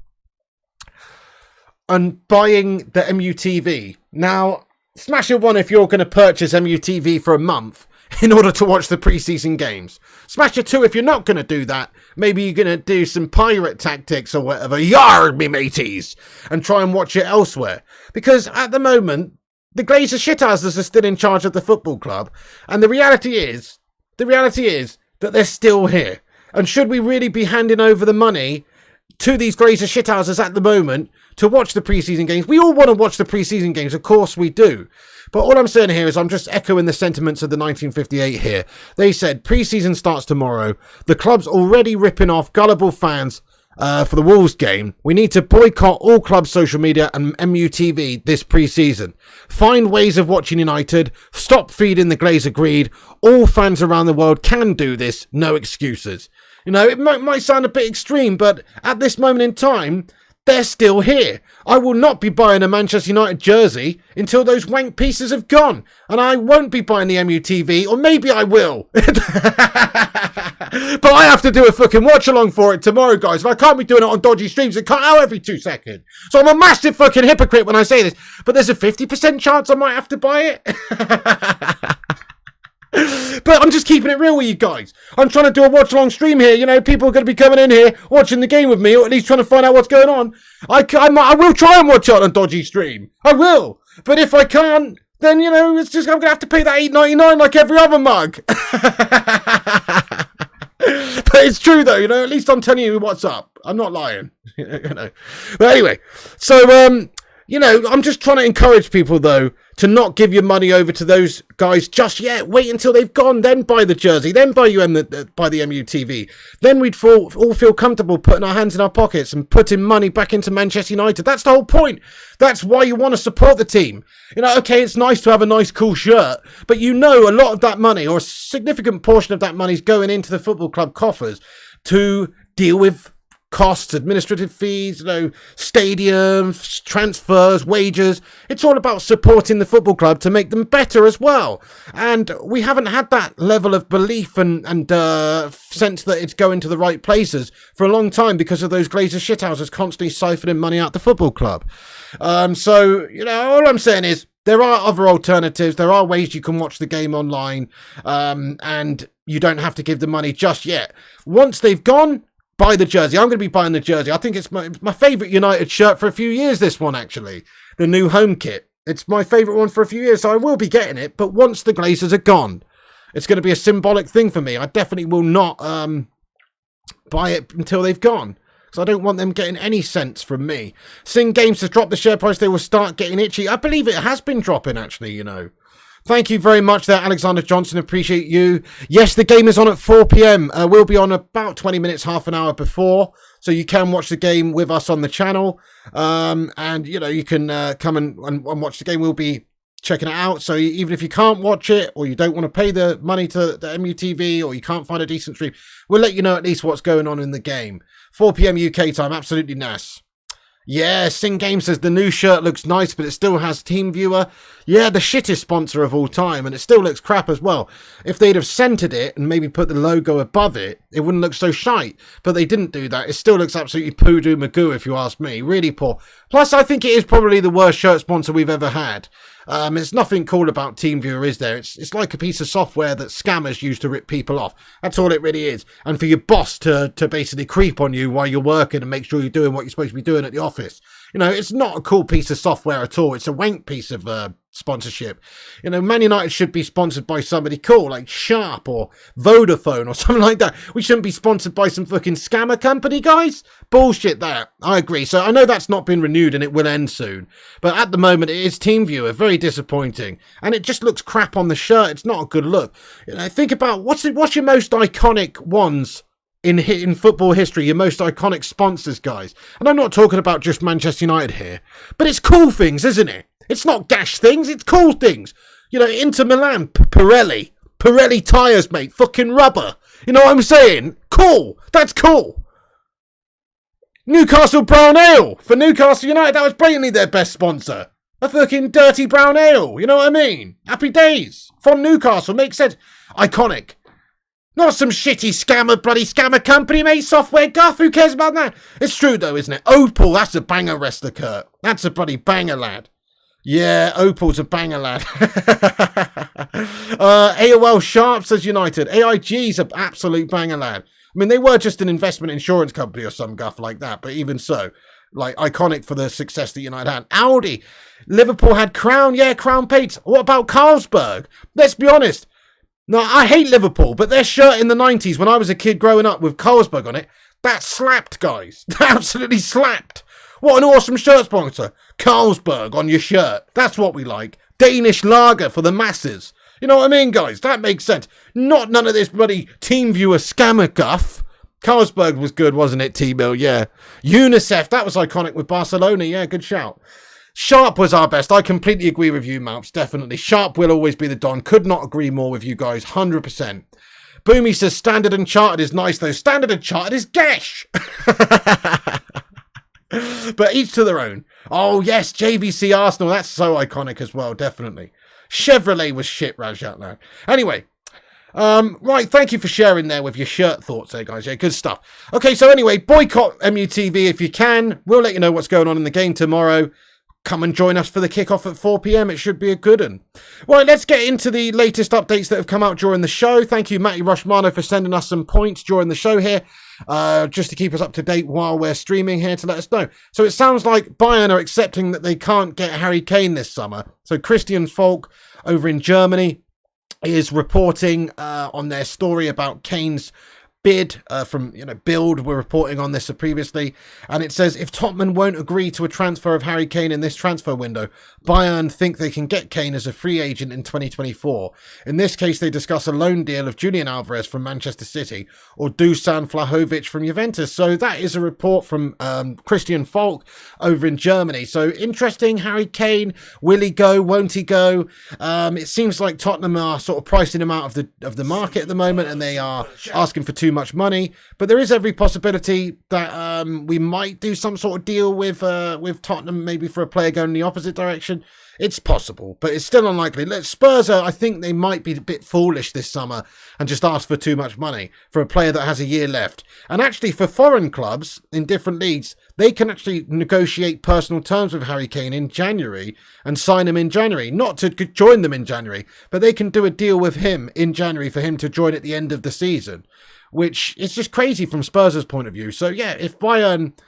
and buying the MUTV. Now, smash it one if you're going to purchase MUTV for a month in order to watch the pre-season games. Smash it two if you're not going to do that. Maybe you're going to do some pirate tactics or whatever. Yard, me mateys! And try and watch it elsewhere. Because at the moment, the Glazer shithouses are still in charge of the football club. And the reality is that they're still here. And should we really be handing over the money to these Glazer shithouses at the moment to watch the pre-season games? We all want to watch the pre-season games, of course we do. But all I'm saying here is I'm just echoing the sentiments of the 1958 here. They said pre-season starts tomorrow. The club's already ripping off gullible fans for the Wolves game. We need to boycott all club social media and MUTV this pre-season. Find ways of watching United. Stop feeding the Glazer greed. All fans around the world can do this. No excuses. You know, it might sound a bit extreme, but at this moment in time, they're still here. I will not be buying a Manchester United jersey until those wank pieces have gone. And I won't be buying the MUTV, or maybe I will. But I have to do a fucking watch along for it tomorrow, guys. If I can't be doing it on dodgy streams, it cut out every 2 seconds. So I'm a massive fucking hypocrite when I say this. But there's a 50% chance I might have to buy it. But I'm just keeping it real with you guys. I'm trying to do a watch-along stream here. You know, people are going to be coming in here, watching the game with me, or at least trying to find out what's going on. I will try and watch it on a dodgy stream. I will. But if I can't, then, you know, it's just I'm going to have to pay that $8.99 like every other mug. But it's true, though. You know, at least I'm telling you what's up. I'm not lying. You know. But anyway, so, you know, I'm just trying to encourage people, though, to not give your money over to those guys just yet. Wait until they've gone, then buy the jersey, then buy the MUTV. Then we'd all feel comfortable putting our hands in our pockets and putting money back into Manchester United. That's the whole point. That's why you want to support the team. You know, okay, it's nice to have a nice, cool shirt, but you know a lot of that money, or a significant portion of that money, is going into the football club coffers to deal with costs, administrative fees, you know, stadiums, transfers, wages. It's all about supporting the football club to make them better as well. And we haven't had that level of belief and sense that it's going to the right places for a long time because of those Glazer shithouses constantly siphoning money out the football club. So, you know, all I'm saying is there are other alternatives. There are ways you can watch the game online, and you don't have to give the money just yet. Once they've gone, buy the jersey. I'm going to be buying the jersey. I think it's my favourite United shirt for a few years, this one, actually. The new home kit. It's my favourite one for a few years, so I will be getting it. But once the Glazers are gone, it's going to be a symbolic thing for me. I definitely will not buy it until they've gone, because I don't want them getting any sense from me. Seeing games has dropped the share price, they will start getting itchy. I believe it has been dropping, actually, you know. Thank you very much there, Alexander Johnson. Appreciate you. Yes, the game is on at 4 p.m. We'll be on about 20 minutes, half an hour before. So you can watch the game with us on the channel. And, you know, you can come and watch the game. We'll be checking it out. So even if you can't watch it, or you don't want to pay the money to the MUTV, or you can't find a decent stream, we'll let you know at least what's going on in the game. 4 p.m. UK time. Absolutely nice. Yeah, Sing Game says the new shirt looks nice, but it still has TeamViewer. Yeah, the shittest sponsor of all time, and it still looks crap as well. If they'd have centered it and maybe put the logo above it, it wouldn't look so shite. But they didn't do that. It still looks absolutely poo-doo magoo, if you ask me. Really poor. Plus, I think it is probably the worst shirt sponsor we've ever had. It's nothing cool about TeamViewer, is there? It's like a piece of software that scammers use to rip people off. That's all it really is. And for your boss to basically creep on you while you're working and make sure you're doing what you're supposed to be doing at the office. You know, it's not a cool piece of software at all. It's a wank piece of sponsorship. You know, Man United should be sponsored by somebody cool, like Sharp or Vodafone or something like that. We shouldn't be sponsored by some fucking scammer company, guys. Bullshit that. I agree. So I know that's not been renewed and it will end soon. But at the moment, it is TeamViewer. Very disappointing. And it just looks crap on the shirt. It's not a good look. You know, think about what's your most iconic ones in football history, your most iconic sponsors, guys. And I'm not talking about just Manchester United here, but it's cool things, isn't it? It's not gash things, it's cool things. You know, Inter Milan, Pirelli tyres, mate, fucking rubber. You know what I'm saying? Cool. That's cool. Newcastle Brown Ale for Newcastle United. That was blatantly their best sponsor. A fucking dirty brown ale. You know what I mean? Happy days. From Newcastle. Makes sense. Iconic. Not some shitty bloody scammer company, mate. Software guff. Who cares about that? It's true, though, isn't it? Opal, that's a banger wrestler, Kurt. That's a bloody banger, lad. Yeah, Opal's a banger, lad. AOL Sharp says United. AIG's an absolute banger, lad. I mean, they were just an investment insurance company or some guff like that, but even so, like, iconic for the success that United had. Audi. Liverpool had Crown. Yeah, Crown Pates. What about Carlsberg? Let's be honest. No, I hate Liverpool, but their shirt in the 90s when I was a kid growing up with Carlsberg on it, that slapped, guys. That absolutely slapped. What an awesome shirt sponsor. Carlsberg on your shirt. That's what we like. Danish lager for the masses. You know what I mean, guys? That makes sense. Not none of this bloody TeamViewer scammer guff. Carlsberg was good, wasn't it, T-Mill? Yeah. UNICEF, that was iconic with Barcelona. Yeah, good shout. Sharp was our best. I completely agree with you, Mounts. Definitely. Sharp will always be the Don. Could not agree more with you guys. 100%. Boomy says Standard and Chartered is nice, though. Standard and Chartered is gash. But each to their own. Oh, yes. JVC Arsenal. That's so iconic as well. Definitely. Chevrolet was shit, Rajat, lad. Anyway. Right, thank you for sharing there with your shirt thoughts there, guys. Yeah, good stuff. Okay, so anyway, boycott MUTV if you can. We'll let you know what's going on in the game tomorrow. Come and join us for the kickoff at 4 p.m. It should be a good one. Right, let's get into the latest updates that have come out during the show. Thank you, Matty Rushmano, for sending us some points during the show here, just to keep us up to date while we're streaming here to let us know. So it sounds like Bayern are accepting that they can't get Harry Kane this summer. So Christian Falk over in Germany is reporting on their story about Kane's bid from Bild. We're reporting on this previously, and it says if Tottenham won't agree to a transfer of Harry Kane in this transfer window, Bayern think they can get Kane as a free agent in 2024. In this case, they discuss a loan deal of Julian Alvarez from Manchester City or Dusan Vlahovic from Juventus. So that is a report from Christian Falk over in Germany. So interesting. Harry Kane, will he go? Won't he go? It seems like Tottenham are sort of pricing him out of the market at the moment, and they are asking for too much money. But there is every possibility that we might do some sort of deal with Tottenham, maybe for a player going in the opposite direction. It's possible, but it's still unlikely. Spurs I think they might be a bit foolish this summer and just ask for too much money for a player that has a year left. And actually, for foreign clubs in different leagues, they can actually negotiate personal terms with Harry Kane in January and sign him in January. Not to join them in January, but they can do a deal with him in January for him to join at the end of the season, which is just crazy from Spurs' point of view. So yeah, if Bayern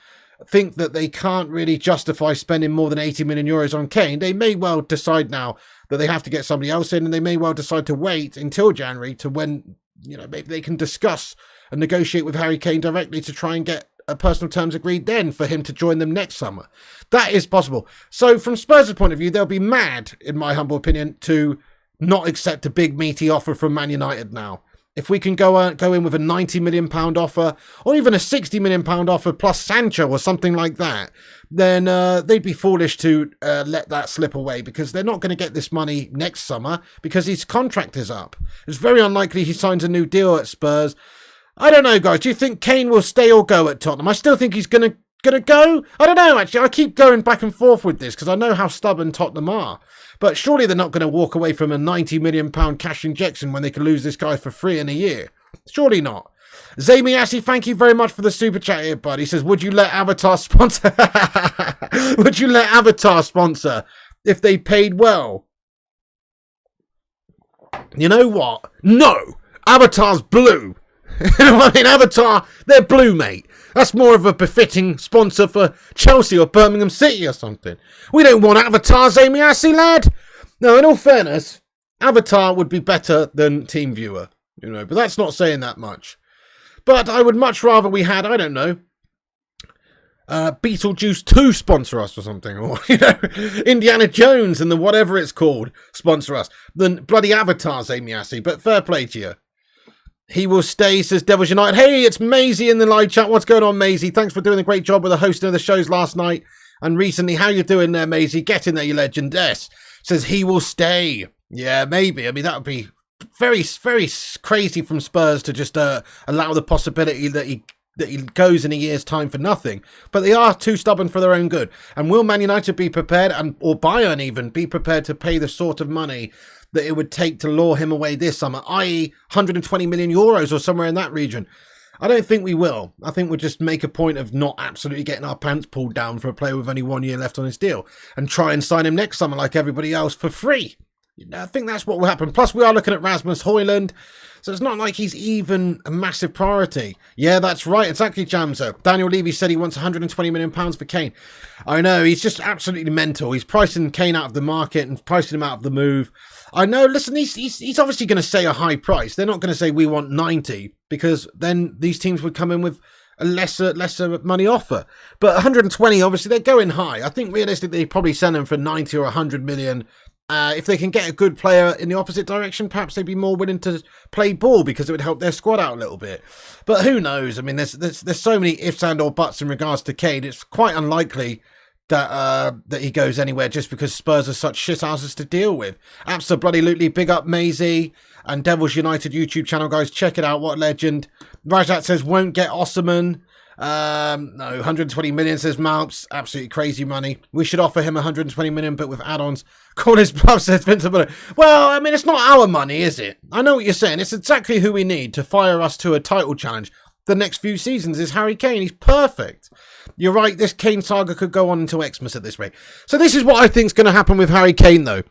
think that they can't really justify spending more than 80 million euros on Kane, they may well decide now that they have to get somebody else in, and they may well decide to wait until January to when, maybe they can discuss and negotiate with Harry Kane directly to try and get a personal terms agreed then for him to join them next summer. That is possible. So from Spurs' point of view, they'll be mad, in my humble opinion, to not accept a big meaty offer from Man United now. If we can go in with a £90 million offer, or even a £60 million offer plus Sancho or something like that, then they'd be foolish to let that slip away, because they're not going to get this money next summer because his contract is up. It's very unlikely he signs a new deal at Spurs. I don't know, guys. Do you think Kane will stay or go at Tottenham? I still think he's going to go. I don't know, actually. I keep going back and forth with this because I know how stubborn Tottenham are. But surely they're not going to walk away from a £90 million cash injection when they can lose this guy for free in a year. Surely not. Zamiassi, thank you very much for the super chat here, bud. He says, would you let Avatar sponsor? Would you let Avatar sponsor if they paid well? You know what? No. Avatar's blue. You know what I mean? Avatar, they're blue, mate. That's more of a befitting sponsor for Chelsea or Birmingham City or something. We don't want Avatar, Zamiassi, lad. No, in all fairness, Avatar would be better than TeamViewer, you know, but that's not saying that much. But I would much rather we had, I don't know, Beetlejuice 2 sponsor us or something, or, you know, Indiana Jones and the whatever it's called sponsor us, than bloody Avatar, Zamiassi. But fair play to you. He will stay, says Devils United. Hey, it's Maisie in the live chat. What's going on, Maisie? Thanks for doing a great job with the hosting of the shows last night and recently. How you doing there, Maisie? Get in there, you legend. Yes. Says he will stay. Yeah, maybe. I mean, that would be very, very crazy from Spurs to just allow the possibility that he goes in a year's time for nothing. But they are too stubborn for their own good. And will Man United be prepared, or Bayern even, be prepared to pay the sort of money that it would take to lure him away this summer, i.e. 120 million euros or somewhere in that region? I don't think we will. I think we'll just make a point of not absolutely getting our pants pulled down for a player with only 1 year left on his deal and try and sign him next summer like everybody else for free. I think that's what will happen. Plus, we are looking at Rasmus Højlund, so it's not like he's even a massive priority. Yeah, that's right. Exactly, Jamso. Daniel Levy said he wants £120 million for Kane. I know, he's just absolutely mental. He's pricing Kane out of the market and pricing him out of the move. I know, listen, he's obviously going to say a high price. They're not going to say we want 90, because then these teams would come in with a lesser money offer. But 120, obviously, they're going high. I think realistically, they probably send him for 90 or 100 million. If they can get a good player in the opposite direction, perhaps they'd be more willing to play ball because it would help their squad out a little bit. But who knows? I mean, there's so many ifs and or buts in regards to Kane. It's quite unlikely that he goes anywhere just because Spurs are such shithouses to deal with. Absolutely. Big up Maisie and Devils United YouTube channel, guys. Check it out. What a legend. Rajat says won't get Osman. No, 120 million, says Malps. Absolutely crazy money. We should offer him 120 million, but with add-ons. Call his bluff, says Vincent. Well, I mean, it's not our money, is it? I know what you're saying. It's exactly who we need to fire us to a title challenge the next few seasons is Harry Kane. He's perfect. You're right, this Kane saga could go on until Xmas at this rate. So this is what I think is going to happen with Harry Kane, though.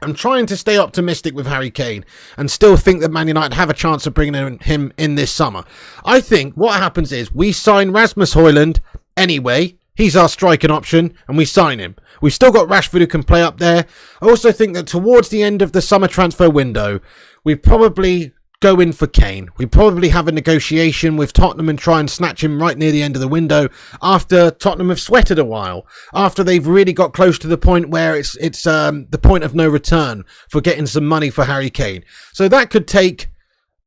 I'm trying to stay optimistic with Harry Kane and still think that Man United have a chance of bringing him in this summer. I think what happens is we sign Rasmus Højlund anyway. He's our striking option and we sign him. We've still got Rashford who can play up there. I also think that towards the end of the summer transfer window, we probably go in for Kane. We probably have a negotiation with Tottenham and try and snatch him right near the end of the window after Tottenham have sweated a while, after they've really got close to the point where it's the point of no return for getting some money for Harry Kane. So that could take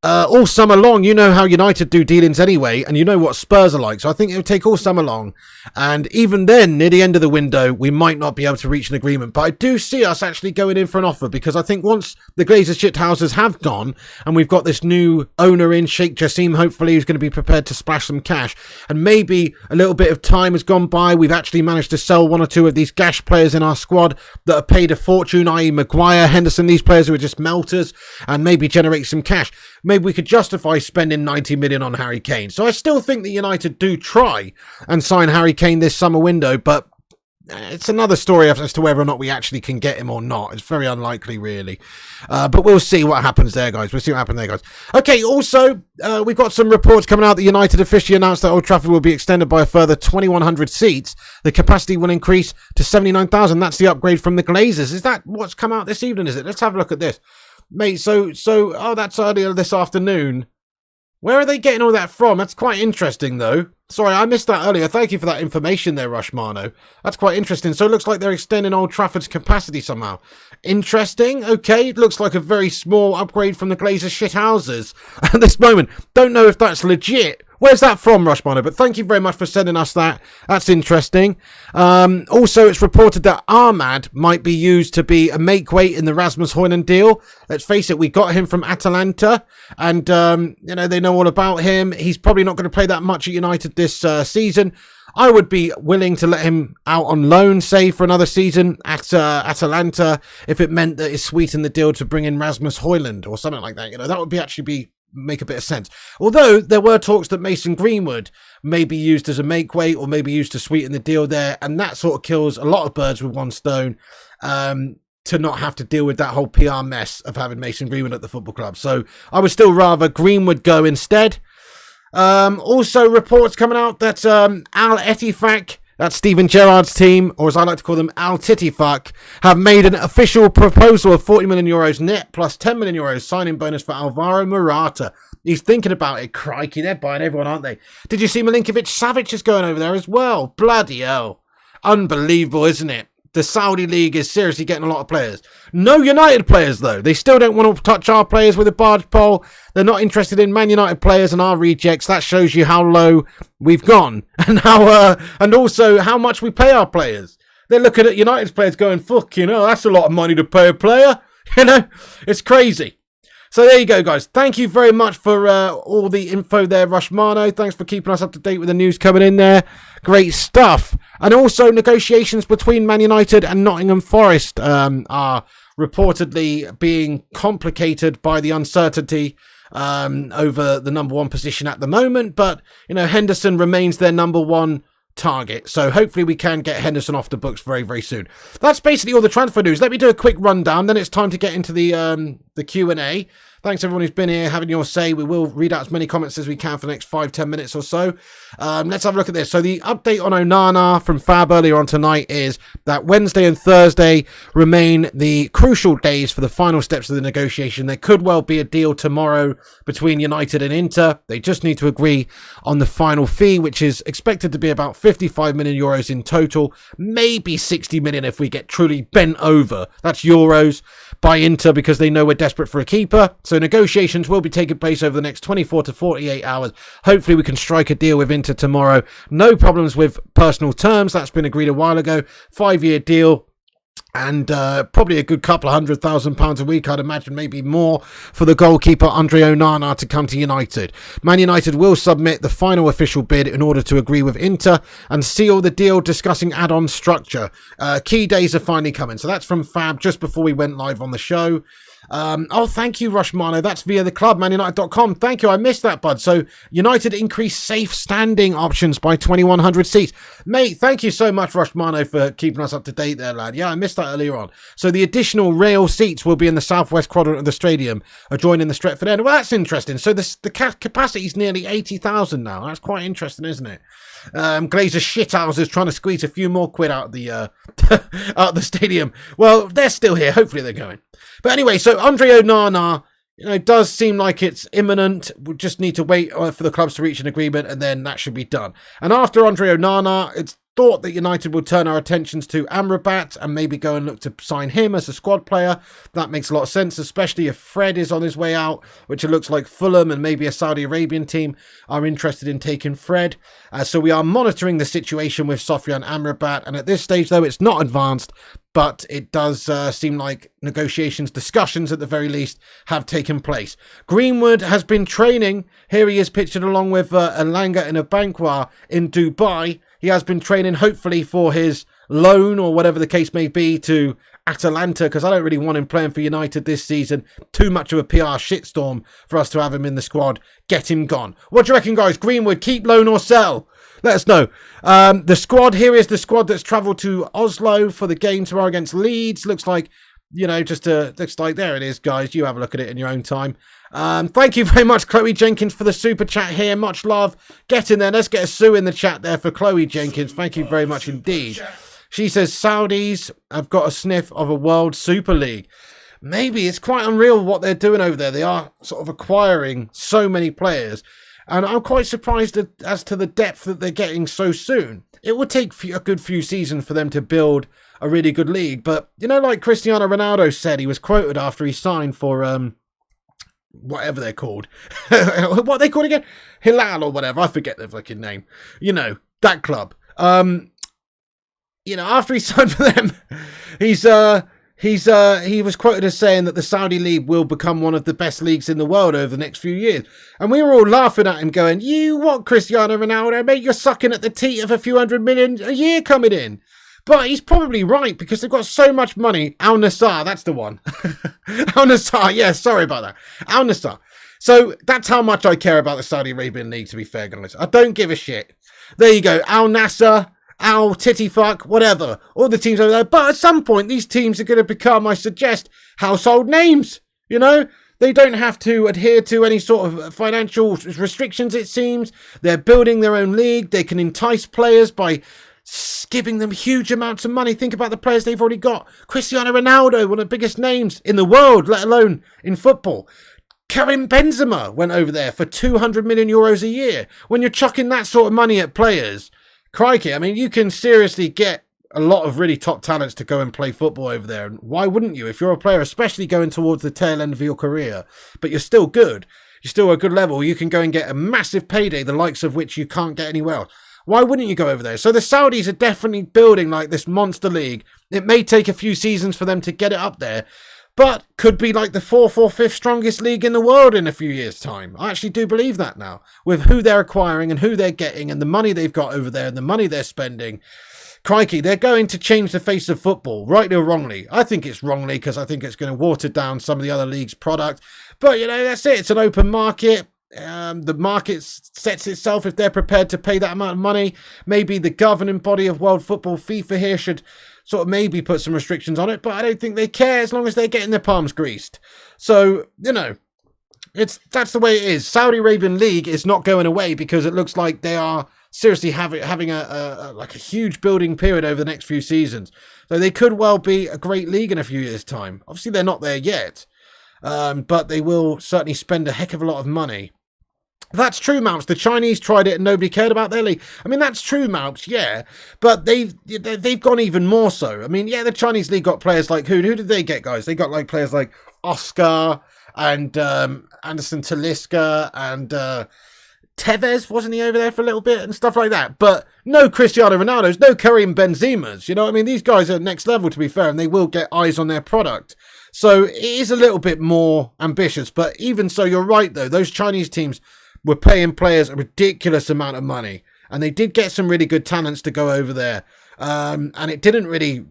all summer long. You know how United do dealings anyway, and you know what Spurs are like. So I think it would take all summer long. And even then, near the end of the window, we might not be able to reach an agreement. But I do see us actually going in for an offer, because I think once the Glazers shithouses have gone, and we've got this new owner in, Sheikh Jassim, hopefully, who's going to be prepared to splash some cash, and maybe a little bit of time has gone by, we've actually managed to sell one or two of these gash players in our squad that are paid a fortune, i.e. Maguire, Henderson, these players who are just melters, and maybe generate some cash. Maybe we could justify spending 90 million on Harry Kane. So I still think that United do try and sign Harry Kane this summer window, but it's another story as to whether or not we actually can get him or not. It's very unlikely, really. But we'll see what happens there, guys. We'll see what happens there, guys. Okay, also, we've got some reports coming out that United officially announced that Old Trafford will be extended by a further 2,100 seats. The capacity will increase to 79,000. That's the upgrade from the Glazers. Is that what's come out this evening, is it? Let's have a look at this. Mate, so, oh, that's earlier this afternoon. Where are they getting all that from? That's quite interesting, though. Sorry, I missed that earlier. Thank you for that information there, Rushmano. That's quite interesting. So it looks like they're extending Old Trafford's capacity somehow. Interesting. Okay, it looks like a very small upgrade from the Glazers shithouses at this moment. Don't know if that's legit. Where's that from, Rushmano? But thank you very much for sending us that. That's interesting. Also, it's reported that Ahmad might be used to be a make-weight in the Rasmus Højlund deal. Let's face it, we got him from Atalanta, and, they know all about him. He's probably not going to play that much at United this season. I would be willing to let him out on loan, say, for another season at Atalanta, if it meant that it sweetened the deal to bring in Rasmus Højlund or something like that. That would make a bit of sense. Although there were talks that Mason Greenwood may be used as a make-weight or maybe used to sweeten the deal there, and that sort of kills a lot of birds with one stone, to not have to deal with that whole PR mess of having Mason Greenwood at the football club. So I would still rather Greenwood go instead. Also reports coming out that Al Ettifaq, that's Steven Gerrard's team, or as I like to call them, Al Tittifaq, have made an official proposal of €40 million net plus €10 million signing bonus for Alvaro Morata. He's thinking about it. Crikey, they're buying everyone, aren't they? Did you see Milinkovic-Savic is going over there as well? Bloody hell. Unbelievable, isn't it? The Saudi League is seriously getting a lot of players. No United players, though. They still don't want to touch our players with a barge pole. They're not interested in Man United players and our rejects. That shows you how low we've gone and and also how much we pay our players. They're looking at United's players going, fuck, that's a lot of money to pay a player. It's crazy. So there you go, guys. Thank you very much for all the info there, Rushmano. Thanks for keeping us up to date with the news coming in there. Great stuff. And also negotiations between Man United and Nottingham Forest are reportedly being complicated by the uncertainty over the number one position at the moment. But, Henderson remains their number one target. So hopefully we can get Henderson off the books very, very soon. That's basically all the transfer news. Let me do a quick rundown. Then it's time to get into the Q&A. Thanks everyone who's been here having your say. We will read out as many comments as we can for the next 5-10 minutes or so. Let's have a look at this. So the update on Onana from Fab earlier on tonight is that Wednesday and Thursday remain the crucial days for the final steps of the negotiation. There could well be a deal tomorrow between United and Inter. They just need to agree on the final fee, which is expected to be about €55 million in total. Maybe 60 million if we get truly bent over. That's euros by Inter because they know we're desperate for a keeper. So negotiations will be taking place over the next 24 to 48 hours. Hopefully we can strike a deal with Inter tomorrow. No problems with personal terms. That's been agreed a while ago. 5-year deal. And probably a good couple of £100,000 a week, I'd imagine, maybe more, for the goalkeeper Andre Onana to come to United. Man United will submit the final official bid in order to agree with Inter and seal the deal, discussing add-on structure. Key days are finally coming. So that's from Fab just before we went live on the show. Thank you, Rushmano. That's via the club, manunited.com. Thank you. I missed that, bud. So United increased safe standing options by 2,100 seats. Mate, thank you so much, Rushmano, for keeping us up to date there, lad. Yeah, I missed that earlier on. So the additional rail seats will be in the southwest quadrant of the stadium, adjoining the Stretford end. Well, that's interesting. So the capacity is nearly 80,000 now. That's quite interesting, isn't it? Glazer shithouses trying to squeeze a few more quid out of the out of the stadium. Well, they're still here. Hopefully they're going. But anyway, so Andre Onana, does seem like it's imminent. We just need to wait for the clubs to reach an agreement, and then that should be done. And after Andre Onana, it's thought that United will turn our attentions to Amrabat and maybe go and look to sign him as a squad player. That makes a lot of sense, especially if Fred is on his way out, which it looks like Fulham and maybe a Saudi Arabian team are interested in taking Fred. So we are monitoring the situation with Sofyan Amrabat, and at this stage, though, it's not advanced, but it does seem like discussions at the very least, have taken place. Greenwood has been training. Here he is pictured along with Elanga in a Bankwa in Dubai. He has been training, hopefully, for his loan or whatever the case may be to Atalanta, because I don't really want him playing for United this season. Too much of a PR shitstorm for us to have him in the squad. Get him gone. What do you reckon, guys? Greenwood, keep, loan or sell? Let us know. The squad, here is the squad that's travelled to Oslo for the game tomorrow against Leeds. Looks like, looks like, there it is, guys. You have a look at it in your own time. Thank you very much, Chloe Jenkins, for the super chat here. Much love. Get in there. Let's get a Sue in the chat there for Chloe Jenkins. Thank you very much indeed. She says Saudis have got a sniff of a World Super League. Maybe. It's quite unreal what they're doing over there. They are sort of acquiring so many players. And I'm quite surprised as to the depth that they're getting so soon. It would take a good few seasons for them to build a really good league. But, you know, like Cristiano Ronaldo said, he was quoted after he signed for whatever they're called. What are they called again? Hilal or whatever. I forget their fucking name. You know, that club. You know, after he signed for them, he was quoted as saying that the Saudi league will become one of the best leagues in the world over the next few years. And we were all laughing at him going, you what, Cristiano Ronaldo, mate? You're sucking at the teat of a few $100 million a year coming in. But he's probably right, because they've got so much money. Al Nassr, that's the one. Al Nassr, yeah, sorry about that. Al Nassr. So that's how much I care about the Saudi Arabian League, to be fair, guys. I don't give a shit. There you go. Al Nassr, Al Titty Fuck, whatever. All the teams over there. But at some point, these teams are going to become, I suggest, household names. You know? They don't have to adhere to any sort of financial restrictions, it seems. They're building their own league. They can entice players by giving them huge amounts of money. Think about the players they've already got. Cristiano Ronaldo, one of the biggest names in the world, let alone in football. Karim Benzema went over there for 200 million euros a year. When you're chucking that sort of money at players, crikey, I mean, you can seriously get a lot of really top talents to go and play football over there. And why wouldn't you? If you're a player, especially going towards the tail end of your career, but you're still good, you're still at a good level, you can go and get a massive payday, the likes of which you can't get anywhere else. Why wouldn't you go over there? So the Saudis are definitely building like this monster league. It may take a few seasons for them to get it up there, but could be like the 4th or 5th strongest league in the world in a few years' time. I actually do believe that now, with who they're acquiring and who they're getting and the money they've got over there and the money they're spending. Crikey, they're going to change the face of football, rightly or wrongly. I think it's wrongly, because I think it's going to water down some of the other leagues' product. But, you know, that's it. It's an open market. The market sets itself if they're prepared to pay that amount of money. Maybe the governing body of world football, FIFA, here should sort of maybe put some restrictions on it, but I don't think they care as long as they're getting their palms greased. So, you know, that's the way it is. Saudi Arabian League is not going away, because it looks like they are seriously having a huge building period over the next few seasons. So they could well be a great league in a few years' time. Obviously, they're not there yet, but they will certainly spend a heck of a lot of money. That's true, Malps. The Chinese tried it and nobody cared about their league. I mean, that's true, Malps, yeah. But they've gone even more so. I mean, yeah, the Chinese league got players like who? Who did they get, guys? They got like players like Oscar and Anderson Talisca and Tevez, wasn't he over there for a little bit and stuff like that? But no Cristiano Ronaldo's, no Karim Benzema's. You know what I mean? These guys are next level, to be fair, and they will get eyes on their product. So it is a little bit more ambitious. But even so, you're right, though. Those Chinese teams were paying players a ridiculous amount of money, and they did get some really good talents to go over there, and it didn't really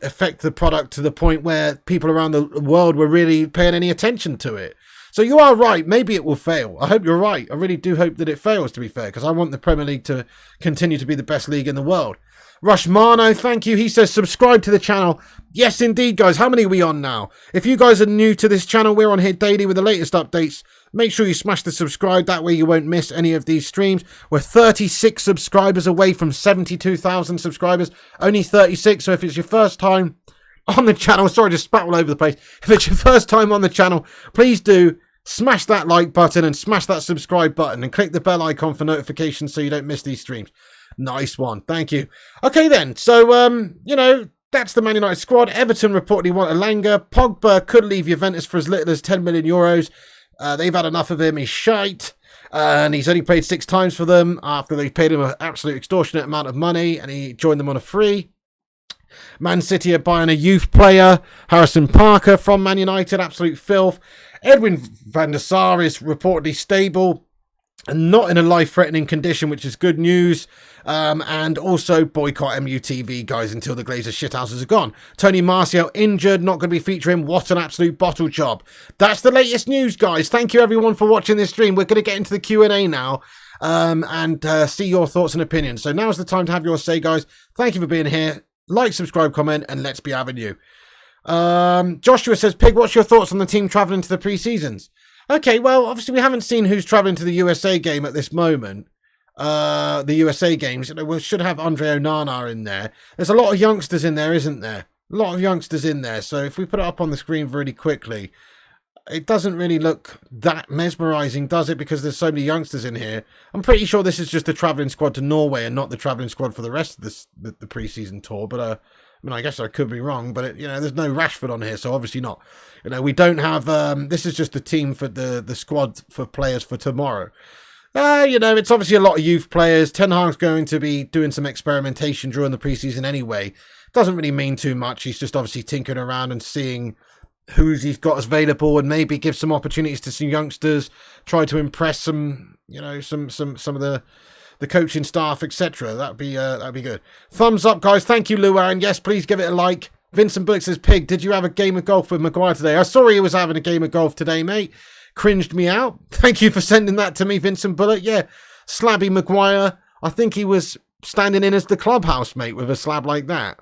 affect the product to the point where people around the world were really paying any attention to it. So you are right, maybe it will fail. I hope you're right. I really do hope that it fails, to be fair, because I want the Premier League to continue to be the best league in the world. Rushmano, thank you. He says, subscribe to the channel. Yes, indeed, guys. How many are we on now? If you guys are new to this channel, we're on here daily with the latest updates. Make sure you smash the subscribe. That way you won't miss any of these streams. We're 36 subscribers away from 72,000 subscribers. Only 36. So if it's your first time on the channel, sorry to spat all over the place. If it's your first time on the channel, please do smash that like button and smash that subscribe button and click the bell icon for notifications so you don't miss these streams. Nice one. Thank you. Okay then. So, you know, that's the Man United squad. Everton reportedly want Elanga. Pogba could leave Juventus for as little as 10 million euros. They've had enough of him. He's shite. And he's only played 6 times for them after they paid him an absolute extortionate amount of money, and he joined them on a free. Man City are buying a youth player, Harrison Parker, from Man United. Absolute filth. Edwin van der Sar is reportedly stable and not in a life-threatening condition, which is good news. And also boycott MUTV, guys, until the Glazers shithouses are gone. Tony Martial injured, not going to be featuring. What an absolute bottle job. That's the latest news, guys. Thank you, everyone, for watching this stream. We're going to get into the Q&A now and see your thoughts and opinions. So now's the time to have your say, guys. Thank you for being here. Like, subscribe, comment, and let's be having you. Joshua says, Pig, what's your thoughts on the team travelling to the pre-seasons? Okay, well, obviously we haven't seen who's travelling to the USA game at this moment. The USA games, we should have Andre Onana in there. There's a lot of youngsters in there, isn't there? A lot of youngsters in there. So if we put it up on the screen really quickly, it doesn't really look that mesmerising, does it? Because there's so many youngsters in here. I'm pretty sure this is just the travelling squad to Norway and not the travelling squad for the rest of the pre-season tour. But I mean, I guess I could be wrong. But there's no Rashford on here, so obviously not. We don't have. This is just the team for the squad for players for tomorrow. It's obviously a lot of youth players. Ten Hag's going to be doing some experimentation during the pre-season anyway. Doesn't really mean too much. He's just obviously tinkering around and seeing who's he's got available and maybe give some opportunities to some youngsters, try to impress some of the coaching staff, etc. That'd be good. Thumbs up, guys. Thank you, Luan. Yes, please give it a like. Vincent Bullock says, Pig, did you have a game of golf with Maguire today? I saw he was having a game of golf today, mate. Cringed me out. Thank you for sending that to me, Vincent Bullock. Yeah, Slabby Maguire. I think he was standing in as the clubhouse, mate, with a slab like that.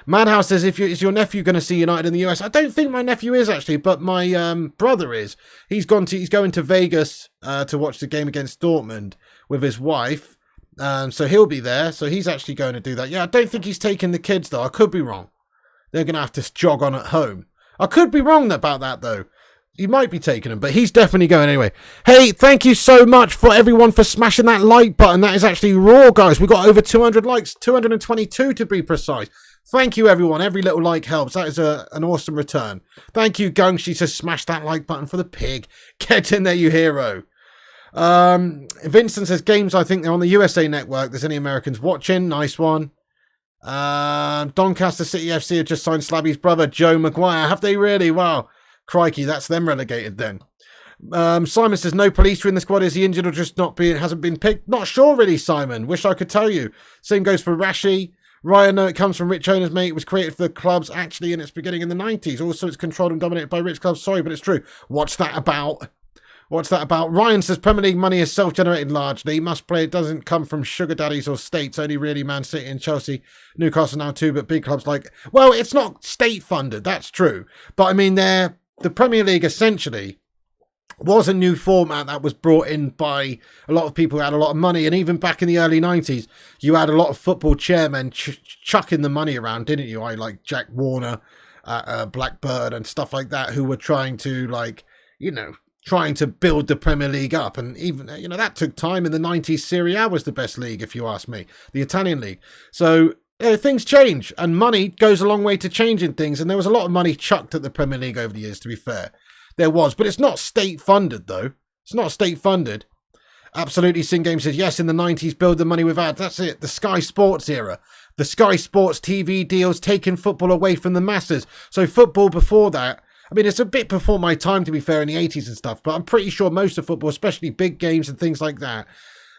Madhouse says, is your nephew going to see United in the US? I don't think my nephew is, actually, but my brother is. He's going to Vegas to watch the game against Dortmund with his wife. So he'll be there. So he's actually going to do that. Yeah, I don't think he's taking the kids, though. I could be wrong. They're going to have to jog on at home. I could be wrong about that, though. He might be taking them, but he's definitely going anyway. Hey, thank you so much for everyone for smashing that like button. That is actually raw, guys. We got over 200 likes, 222 to be precise. Thank you, everyone. Every little like helps. That is an awesome return. Thank you, Gung. She says, smash that like button for the pig. Get in there, you hero. Vincent says, games, I think they're on the USA Network. There's any Americans watching. Nice one. Doncaster City FC have just signed Slabby's brother, Joe Maguire. Have they really? Wow. Crikey, that's them relegated then. Simon says, no police in the squad. Is he injured or just hasn't been picked? Not sure, really, Simon. Wish I could tell you. Same goes for Rashi. Ryan, no, it comes from rich owners, mate. It was created for the clubs, actually, in its beginning in the 90s. Also, it's controlled and dominated by rich clubs. Sorry, but it's true. What's that about? Ryan says, Premier League money is self-generated largely. Must play. It doesn't come from sugar daddies or states. Only really Man City and Chelsea. Newcastle now too, but big clubs like... Well, it's not state-funded. That's true. But, I mean, the Premier League, essentially, was a new format that was brought in by a lot of people who had a lot of money. And even back in the early 90s, you had a lot of football chairmen chucking the money around, didn't you? Like Jack Warner, Blackburn and stuff like that, who were trying to, trying to build the Premier League up. And even, that took time. In the 90s, Serie A was the best league, if you ask me, the Italian league. So things change and money goes a long way to changing things. And there was a lot of money chucked at the Premier League over the years, to be fair. There was, but it's not state funded, though. It's not state funded. Absolutely. Sin Game says, yes, in the 90s, build the money with ads. That's it. The Sky Sports era. The Sky Sports TV deals taking football away from the masses. So football before that, I mean, it's a bit before my time, to be fair, in the 80s and stuff, but I'm pretty sure most of football, especially big games and things like that,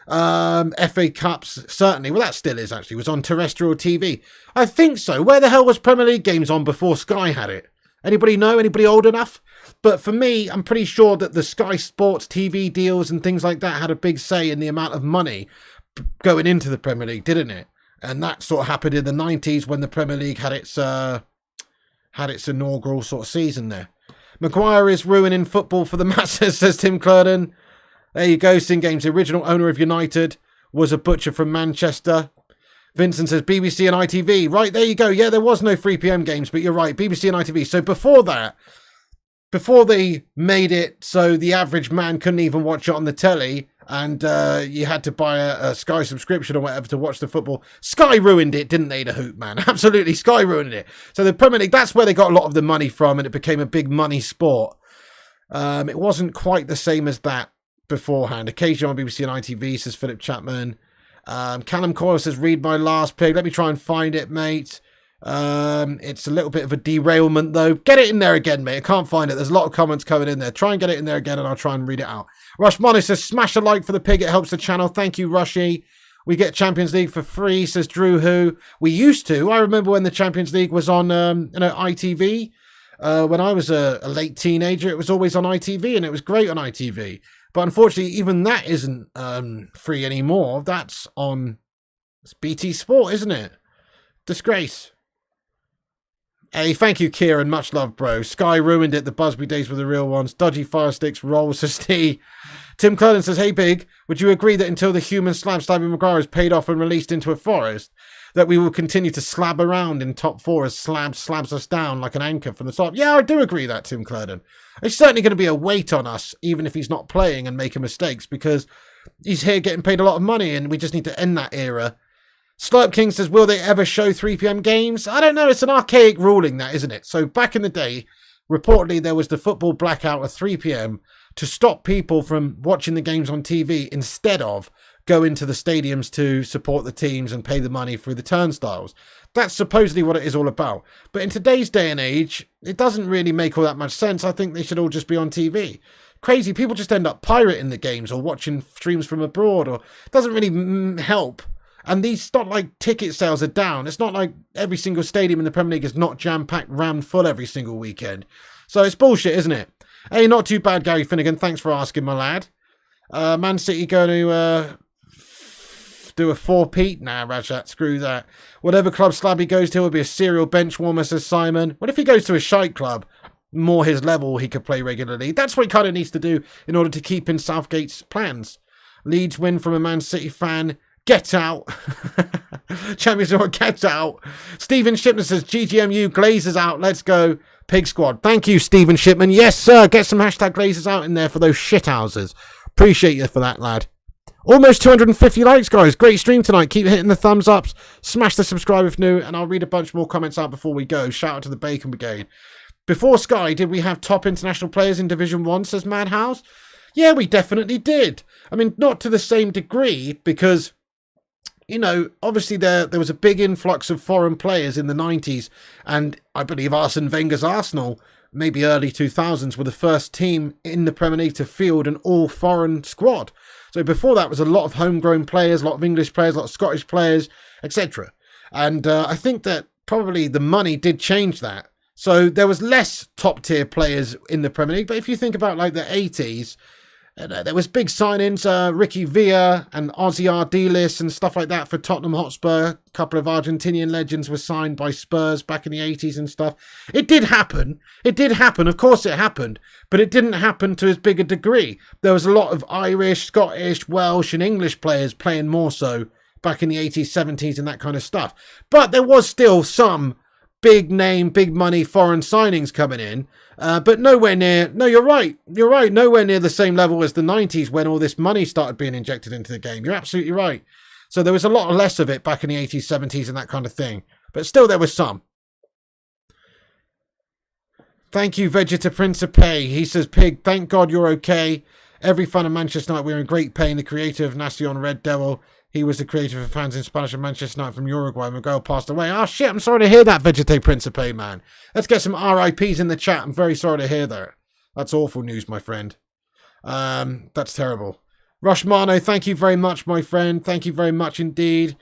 FA Cups, certainly, well, that still is actually, was on terrestrial TV. I think so. Where the hell was Premier League games on before Sky had it? Anybody know? Anybody old enough? But for me, I'm pretty sure that the Sky Sports TV deals and things like that had a big say in the amount of money going into the Premier League, didn't it? And that sort of happened in the 90s when the Premier League had its inaugural sort of season there. Maguire is ruining football for the masses, says Tim Clerdon. There you go, Sin Games. The original owner of United was a butcher from Manchester. Vincent says BBC and ITV. Right, there you go. Yeah, there was no 3 p.m. games, but you're right. BBC and ITV. So before that, before they made it so the average man couldn't even watch it on the telly and you had to buy a Sky subscription or whatever to watch the football, Sky ruined it, didn't they, the hoop, man? Absolutely, Sky ruined it. So the Premier League, that's where they got a lot of the money from, and it became a big money sport. It wasn't quite the same as that beforehand. Occasionally on BBC and ITV, says Philip Chapman. Callum Coyle says, read my last pig. Let me try and find it, mate. It's a little bit of a derailment, though. Get it in there again, mate. I can't find it. There's a lot of comments coming in there. Try and get it in there again, and I'll try and read it out. Rush Mono says, smash a like for the pig. It helps the channel. Thank you, Rushy. We get Champions League for free, says Drew Who. We used to. I remember when the Champions League was on ITV. When I was a late teenager, it was always on ITV, and it was great on ITV. But unfortunately, even that isn't free anymore. That's on BT Sport, isn't it? Disgrace. Hey, thank you, Kieran. Much love, bro. Sky ruined it. The Busby days were the real ones. Dodgy fire sticks, rolls to Steve. Tim Cullen says, hey, Big, would you agree that until the human slab Slabby Maguire is paid off and released into a forest, that we will continue to slab around in top four as slabs us down like an anchor from the top. Yeah, I do agree with that, Tim Clerdon. It's certainly going to be a weight on us, even if he's not playing and making mistakes, because he's here getting paid a lot of money, and we just need to end that era. Slurp King says, will they ever show 3 p.m. games? I don't know. It's an archaic ruling, that, isn't it? So back in the day, reportedly there was the football blackout at 3 p.m. to stop people from watching the games on TV instead of go into the stadiums to support the teams and pay the money through the turnstiles. That's supposedly what it is all about. But in today's day and age, it doesn't really make all that much sense. I think they should all just be on TV. Crazy. People just end up pirating the games or watching streams from abroad, or it doesn't really help. And these, not like ticket sales are down. It's not like every single stadium in the Premier League is not jam-packed, rammed full every single weekend. So it's bullshit, isn't it? Hey, not too bad, Gary Finnegan. Thanks for asking, my lad. Man City going to do a 4-peat? Nah, Rajat, screw that. Whatever club Slabby goes to will be a serial bench warmer, says Simon. What if he goes to a shite club? More his level, he could play regularly. That's what he kind of needs to do in order to keep in Southgate's plans. Leeds win from a Man City fan. Get out. Champions League, get out. Stephen Shipman says, GGMU, Glazers out. Let's go. Pig Squad. Thank you, Stephen Shipman. Yes, sir. Get some hashtag Glazers out in there for those shithouses. Appreciate you for that, lad. Almost 250 likes, guys. Great stream tonight. Keep hitting the thumbs ups. Smash the subscribe if new. And I'll read a bunch more comments out before we go. Shout out to the Bacon Brigade. Before Sky, did we have top international players in Division 1, says Madhouse? Yeah, we definitely did. I mean, not to the same degree, because, you know, obviously there was a big influx of foreign players in the 90s, and I believe Arsene Wenger's Arsenal, maybe early 2000s, were the first team in the Premier League to field an all-foreign squad. So before that was a lot of homegrown players, a lot of English players, a lot of Scottish players, etc. And I think that probably the money did change that. So there was less top-tier players in the Premier League, but if you think about like the 80s, there was big signings, Ricky Villa and Ozzy Ardiles and stuff like that for Tottenham Hotspur. A couple of Argentinian legends were signed by Spurs back in the 80s and stuff. It did happen. It did happen. Of course it happened. But it didn't happen to as big a degree. There was a lot of Irish, Scottish, Welsh and English players playing more so back in the 80s, 70s and that kind of stuff. But there was still some big name, big money foreign signings coming in. But nowhere near, no, you're right, nowhere near the same level as the 90s when all this money started being injected into the game. You're absolutely right. So there was a lot less of it back in the 80s, 70s and that kind of thing. But still there was some. Thank you, Vegeta Principe. He says, Pig, thank God you're okay. Every fan of Manchester United, we're in great pain. The creator of Nacion Red Devil, he was the creator for fans in Spanish of Manchester United from Uruguay. Miguel passed away. Oh, shit, I'm sorry to hear that, Vegeta Principe, man. Let's get some RIPs in the chat. I'm very sorry to hear that. That's awful news, my friend. That's terrible. Rushmano, thank you very much, my friend. Thank you very much indeed.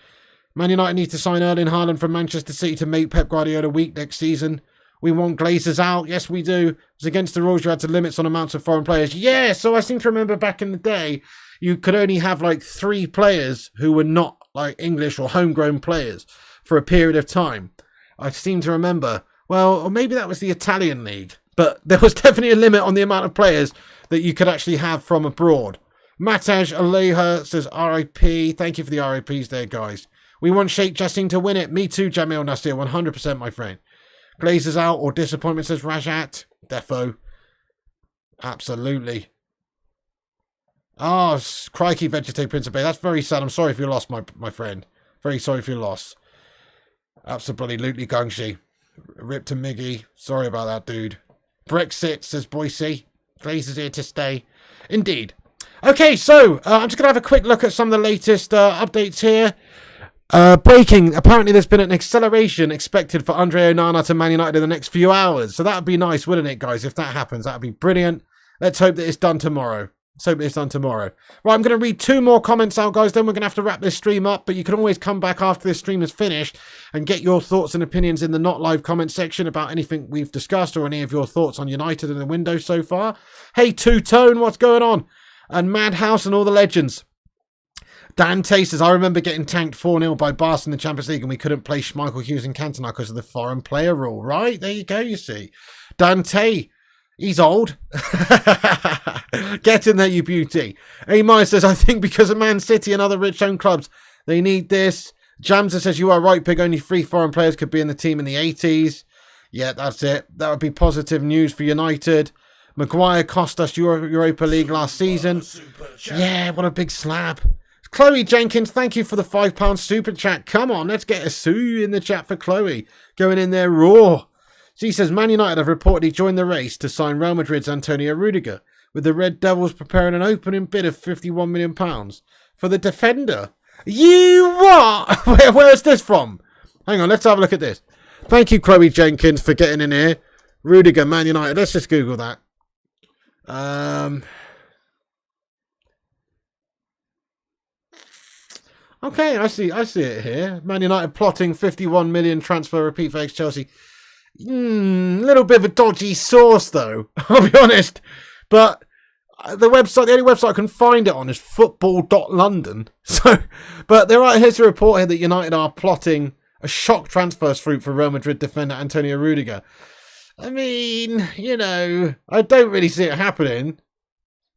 Man United needs to sign Erling Haaland from Manchester City to make Pep Guardiola weak next season. We want Glazers out. Yes, we do. It was against the rules. You had to limit on amounts of foreign players. Yeah, so I seem to remember back in the day, you could only have like 3 players who were not like English or homegrown players for a period of time. I seem to remember. Well, or maybe that was the Italian league. But there was definitely a limit on the amount of players that you could actually have from abroad. Mataj Aleha says RIP. Thank you for the RIPs there, guys. We want Sheikh Jassim to win it. Me too, Jamil Nasir. 100%, my friend. Glazers out or disappointment, says Rajat. Defo. Absolutely. Oh, crikey, Vegetate Principe. That's very sad. I'm sorry for your loss, my friend. Very sorry for your loss. Absolutely, Gungshi. Rip to Miggy. Sorry about that, dude. Brexit, says Boise. Glazers here to stay. Indeed. Okay, so I'm just going to have a quick look at some of the latest updates here. Breaking. Apparently, there's been an acceleration expected for Andre Onana to Man United in the next few hours. So that would be nice, wouldn't it, guys? If that happens, that would be brilliant. Let's hope that it's done tomorrow. Right, I'm going to read 2 more comments out, guys. Then we're going to have to wrap this stream up. But you can always come back after this stream is finished and get your thoughts and opinions in the not live comment section about anything we've discussed or any of your thoughts on United in the window so far. Hey, Two-Tone, what's going on? And Madhouse and all the legends. Dante says, I remember getting tanked 4-0 by Barca in the Champions League and we couldn't play Schmeichel, Hughes and Cantona because of the foreign player rule. Right, there you go, you see. Dante, he's old. Get in there, you beauty. Amai says, I think because of Man City and other rich owned clubs, they need this. Jamza says, you are right, Pig. Only 3 foreign players could be in the team in the 80s. Yeah, that's it. That would be positive news for United. Maguire cost us Europa League last season. Yeah, what a big slab. Chloe Jenkins, thank you for the £5 super chat. Come on, let's get a Sue in the chat for Chloe. Going in there raw. She says, Man United have reportedly joined the race to sign Real Madrid's Antonio Rudiger, with the Red Devils preparing an opening bid of £51 million for the defender. You what? Where is this from? Hang on, let's have a look at this. Thank you, Chloe Jenkins, for getting in here. Rudiger, Man United. Let's just Google that. Okay, I see it here. Man United plotting 51 million transfer repeat for ex-Chelsea. Little bit of a dodgy source, though. I'll be honest. But the only website I can find it on is football.london. But here's a report here that United are plotting a shock transfer route for Real Madrid defender Antonio Rudiger. I mean, I don't really see it happening.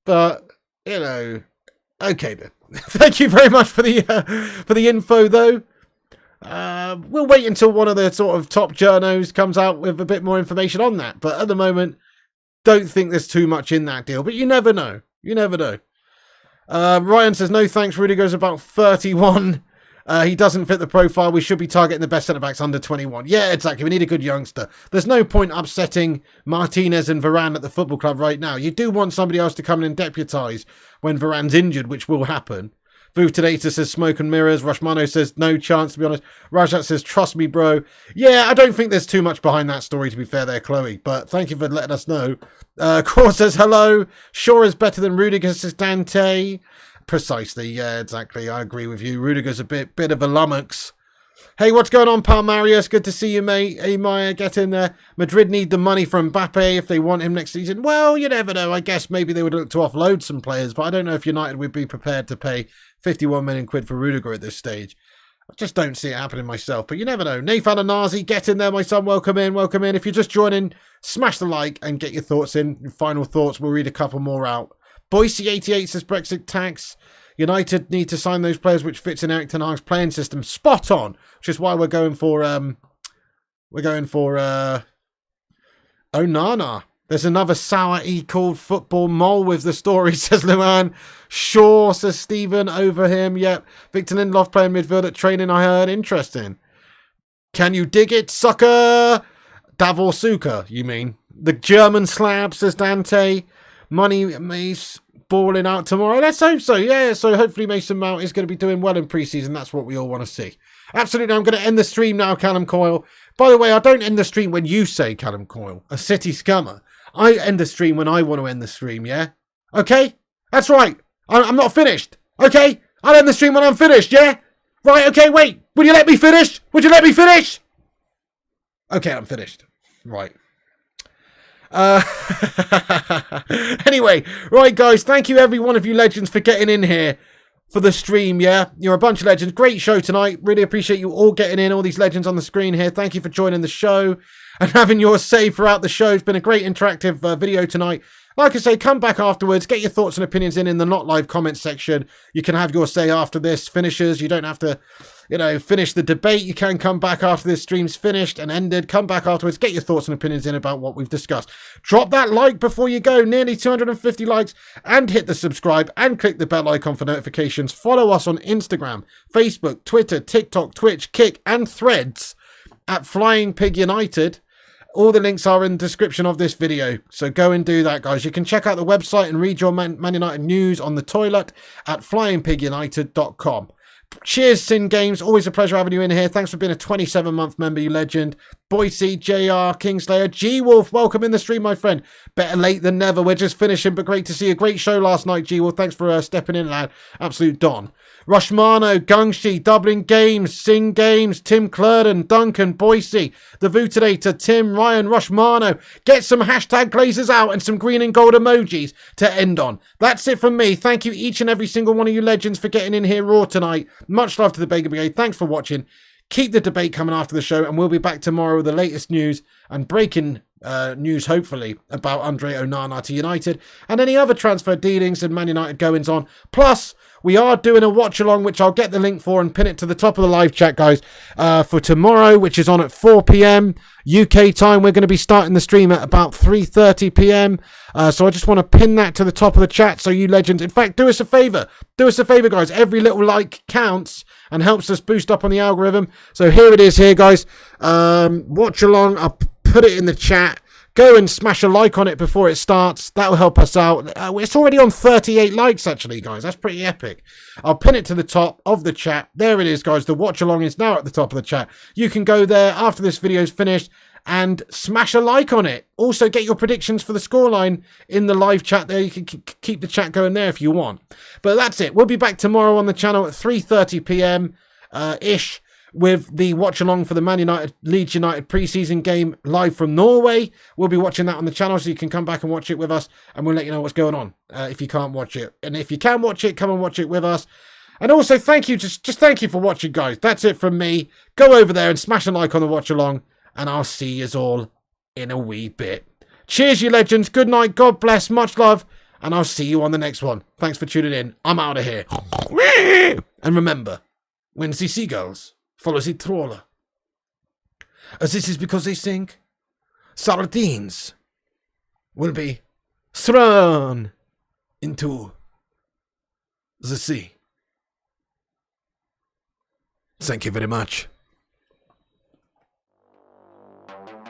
But, okay then. Thank you very much for the info, though. We'll wait until one of the sort of top journos comes out with a bit more information on that. But at the moment, don't think there's too much in that deal. But you never know. Ryan says, no thanks, Rudiger's about 31. He doesn't fit the profile. We should be targeting the best centre-backs under 21. Yeah, exactly. We need a good youngster. There's no point upsetting Martinez and Varane at the football club right now. You do want somebody else to come in and deputise when Varane's injured, which will happen. Vutinator says smoke and mirrors. Rushmano says no chance, to be honest. Rajat says trust me, bro. Yeah, I don't think there's too much behind that story, to be fair there, Chloe. But thank you for letting us know. Core says hello. Shaw is better than Rudiger, says Dante. Precisely, yeah, exactly. I agree with you. Rudiger's a bit of a lummox. Hey, what's going on, pal Marius? Good to see you, mate. Hey, Maya, get in there. Madrid need the money from Mbappe if they want him next season. Well, you never know. I guess maybe they would look to offload some players, but I don't know if United would be prepared to pay 51 million quid for Rudiger at this stage. I just don't see it happening myself, but you never know. Nathan Anazi, get in there, my son. Welcome in. If you're just joining, smash the like and get your thoughts in. Your final thoughts. We'll read a couple more out. Boise88 says Brexit tax. United need to sign those players which fits in Erik ten Hag's playing system. Spot on, which is why we're going for Onana. There's another sour called football mole with the story, says Luan. Shaw, says Stephen, over him. Yep. Victor Lindelof playing midfield at training, I heard. Interesting. Can you dig it, sucker? Davor Suka, you mean? The German slab, says Dante. Money Mace balling out tomorrow. Let's hope so. Yeah, so hopefully Mason Mount is going to be doing well in pre-season. That's what we all want to see. Absolutely. I'm going to end the stream now, Callum Coyle. By the way, I don't end the stream when you say Callum Coyle, a city scummer. I end the stream when I want to end the stream, yeah? Okay? That's right. I'm not finished. Okay? I'll end the stream when I'm finished, yeah? Right, okay, wait. Will you let me finish? Okay, I'm finished. Right. Anyway, right guys, thank you every one of you legends for getting in here for the stream. Yeah, you're a bunch of legends. Great show tonight. Really appreciate you all getting in, all these legends on the screen here. Thank you for joining the show and having your say throughout the show. It's been a great interactive video tonight. Like I say, come back afterwards, get your thoughts and opinions in the not live comments section. You can have your say after this finishes. You don't have to, finish the debate. You can come back after this stream's finished and ended. Come back afterwards, get your thoughts and opinions in about what we've discussed. Drop that like before you go, nearly 250 likes, and hit the subscribe and click the bell icon for notifications. Follow us on Instagram, Facebook, Twitter, TikTok, Twitch, Kick, and Threads at Flying Pig United. All the links are in the description of this video, so go and do that, guys. You can check out the website and read your Man United news on the toilet at flyingpigunited.com. Cheers, Sin Games. Always a pleasure having you in here. Thanks for being a 27-month member, you legend. Boise, JR, Kingslayer, G-Wolf, welcome in the stream, my friend. Better late than never. We're just finishing, but great to see you. Great show last night, G-Wolf. Thanks for stepping in, lad. Absolute Don. Rushmano, Gungshi, Dublin Games, Sing Games, Tim Clurden, Duncan, Boise, The Vutinator, Tim, Ryan, Rushmano. Get some hashtag glazers out and some green and gold emojis to end on. That's it from me. Thank you each and every single one of you legends for getting in here raw tonight. Much love to the Bacon Brigade. Thanks for watching. Keep the debate coming after the show, and we'll be back tomorrow with the latest news and breaking news, hopefully, about Andre Onana to United and any other transfer dealings and Man United goings on. Plus, we are doing a watch along, which I'll get the link for and pin it to the top of the live chat, guys, for tomorrow, which is on at 4 p.m. UK time. We're going to be starting the stream at about 3:30 p.m. So I just want to pin that to the top of the chat. So you legends, in fact, do us a favor. Do us a favor, guys. Every little like counts and helps us boost up on the algorithm. So here it is here, guys. Watch along. I'll put it in the chat. Go and smash a like on it before it starts. That will help us out. It's already on 38 likes, actually, guys. That's pretty epic. I'll pin it to the top of the chat. There it is, guys. The watch along is now at the top of the chat. You can go there after this video is finished and smash a like on it. Also, get your predictions for the scoreline in the live chat there. You can keep the chat going there if you want. But that's it. We'll be back tomorrow on the channel at 3:30 p.m. Ish. With the watch along for the Man United Leeds United pre-season game live from Norway. We'll be watching that on the channel, so you can come back and watch it with us, and we'll let you know what's going on if you can't watch it. And if you can watch it, come and watch it with us. And also, thank you, just thank you for watching, guys. That's it from me. Go over there and smash a like on the watch along, and I'll see you all in a wee bit. Cheers, you legends. Good night. God bless. Much love, and I'll see you on the next one. Thanks for tuning in. I'm out of here. And remember, when the seagulls follow the trawler, as this is because they think sardines will be thrown into the sea. Thank you very much.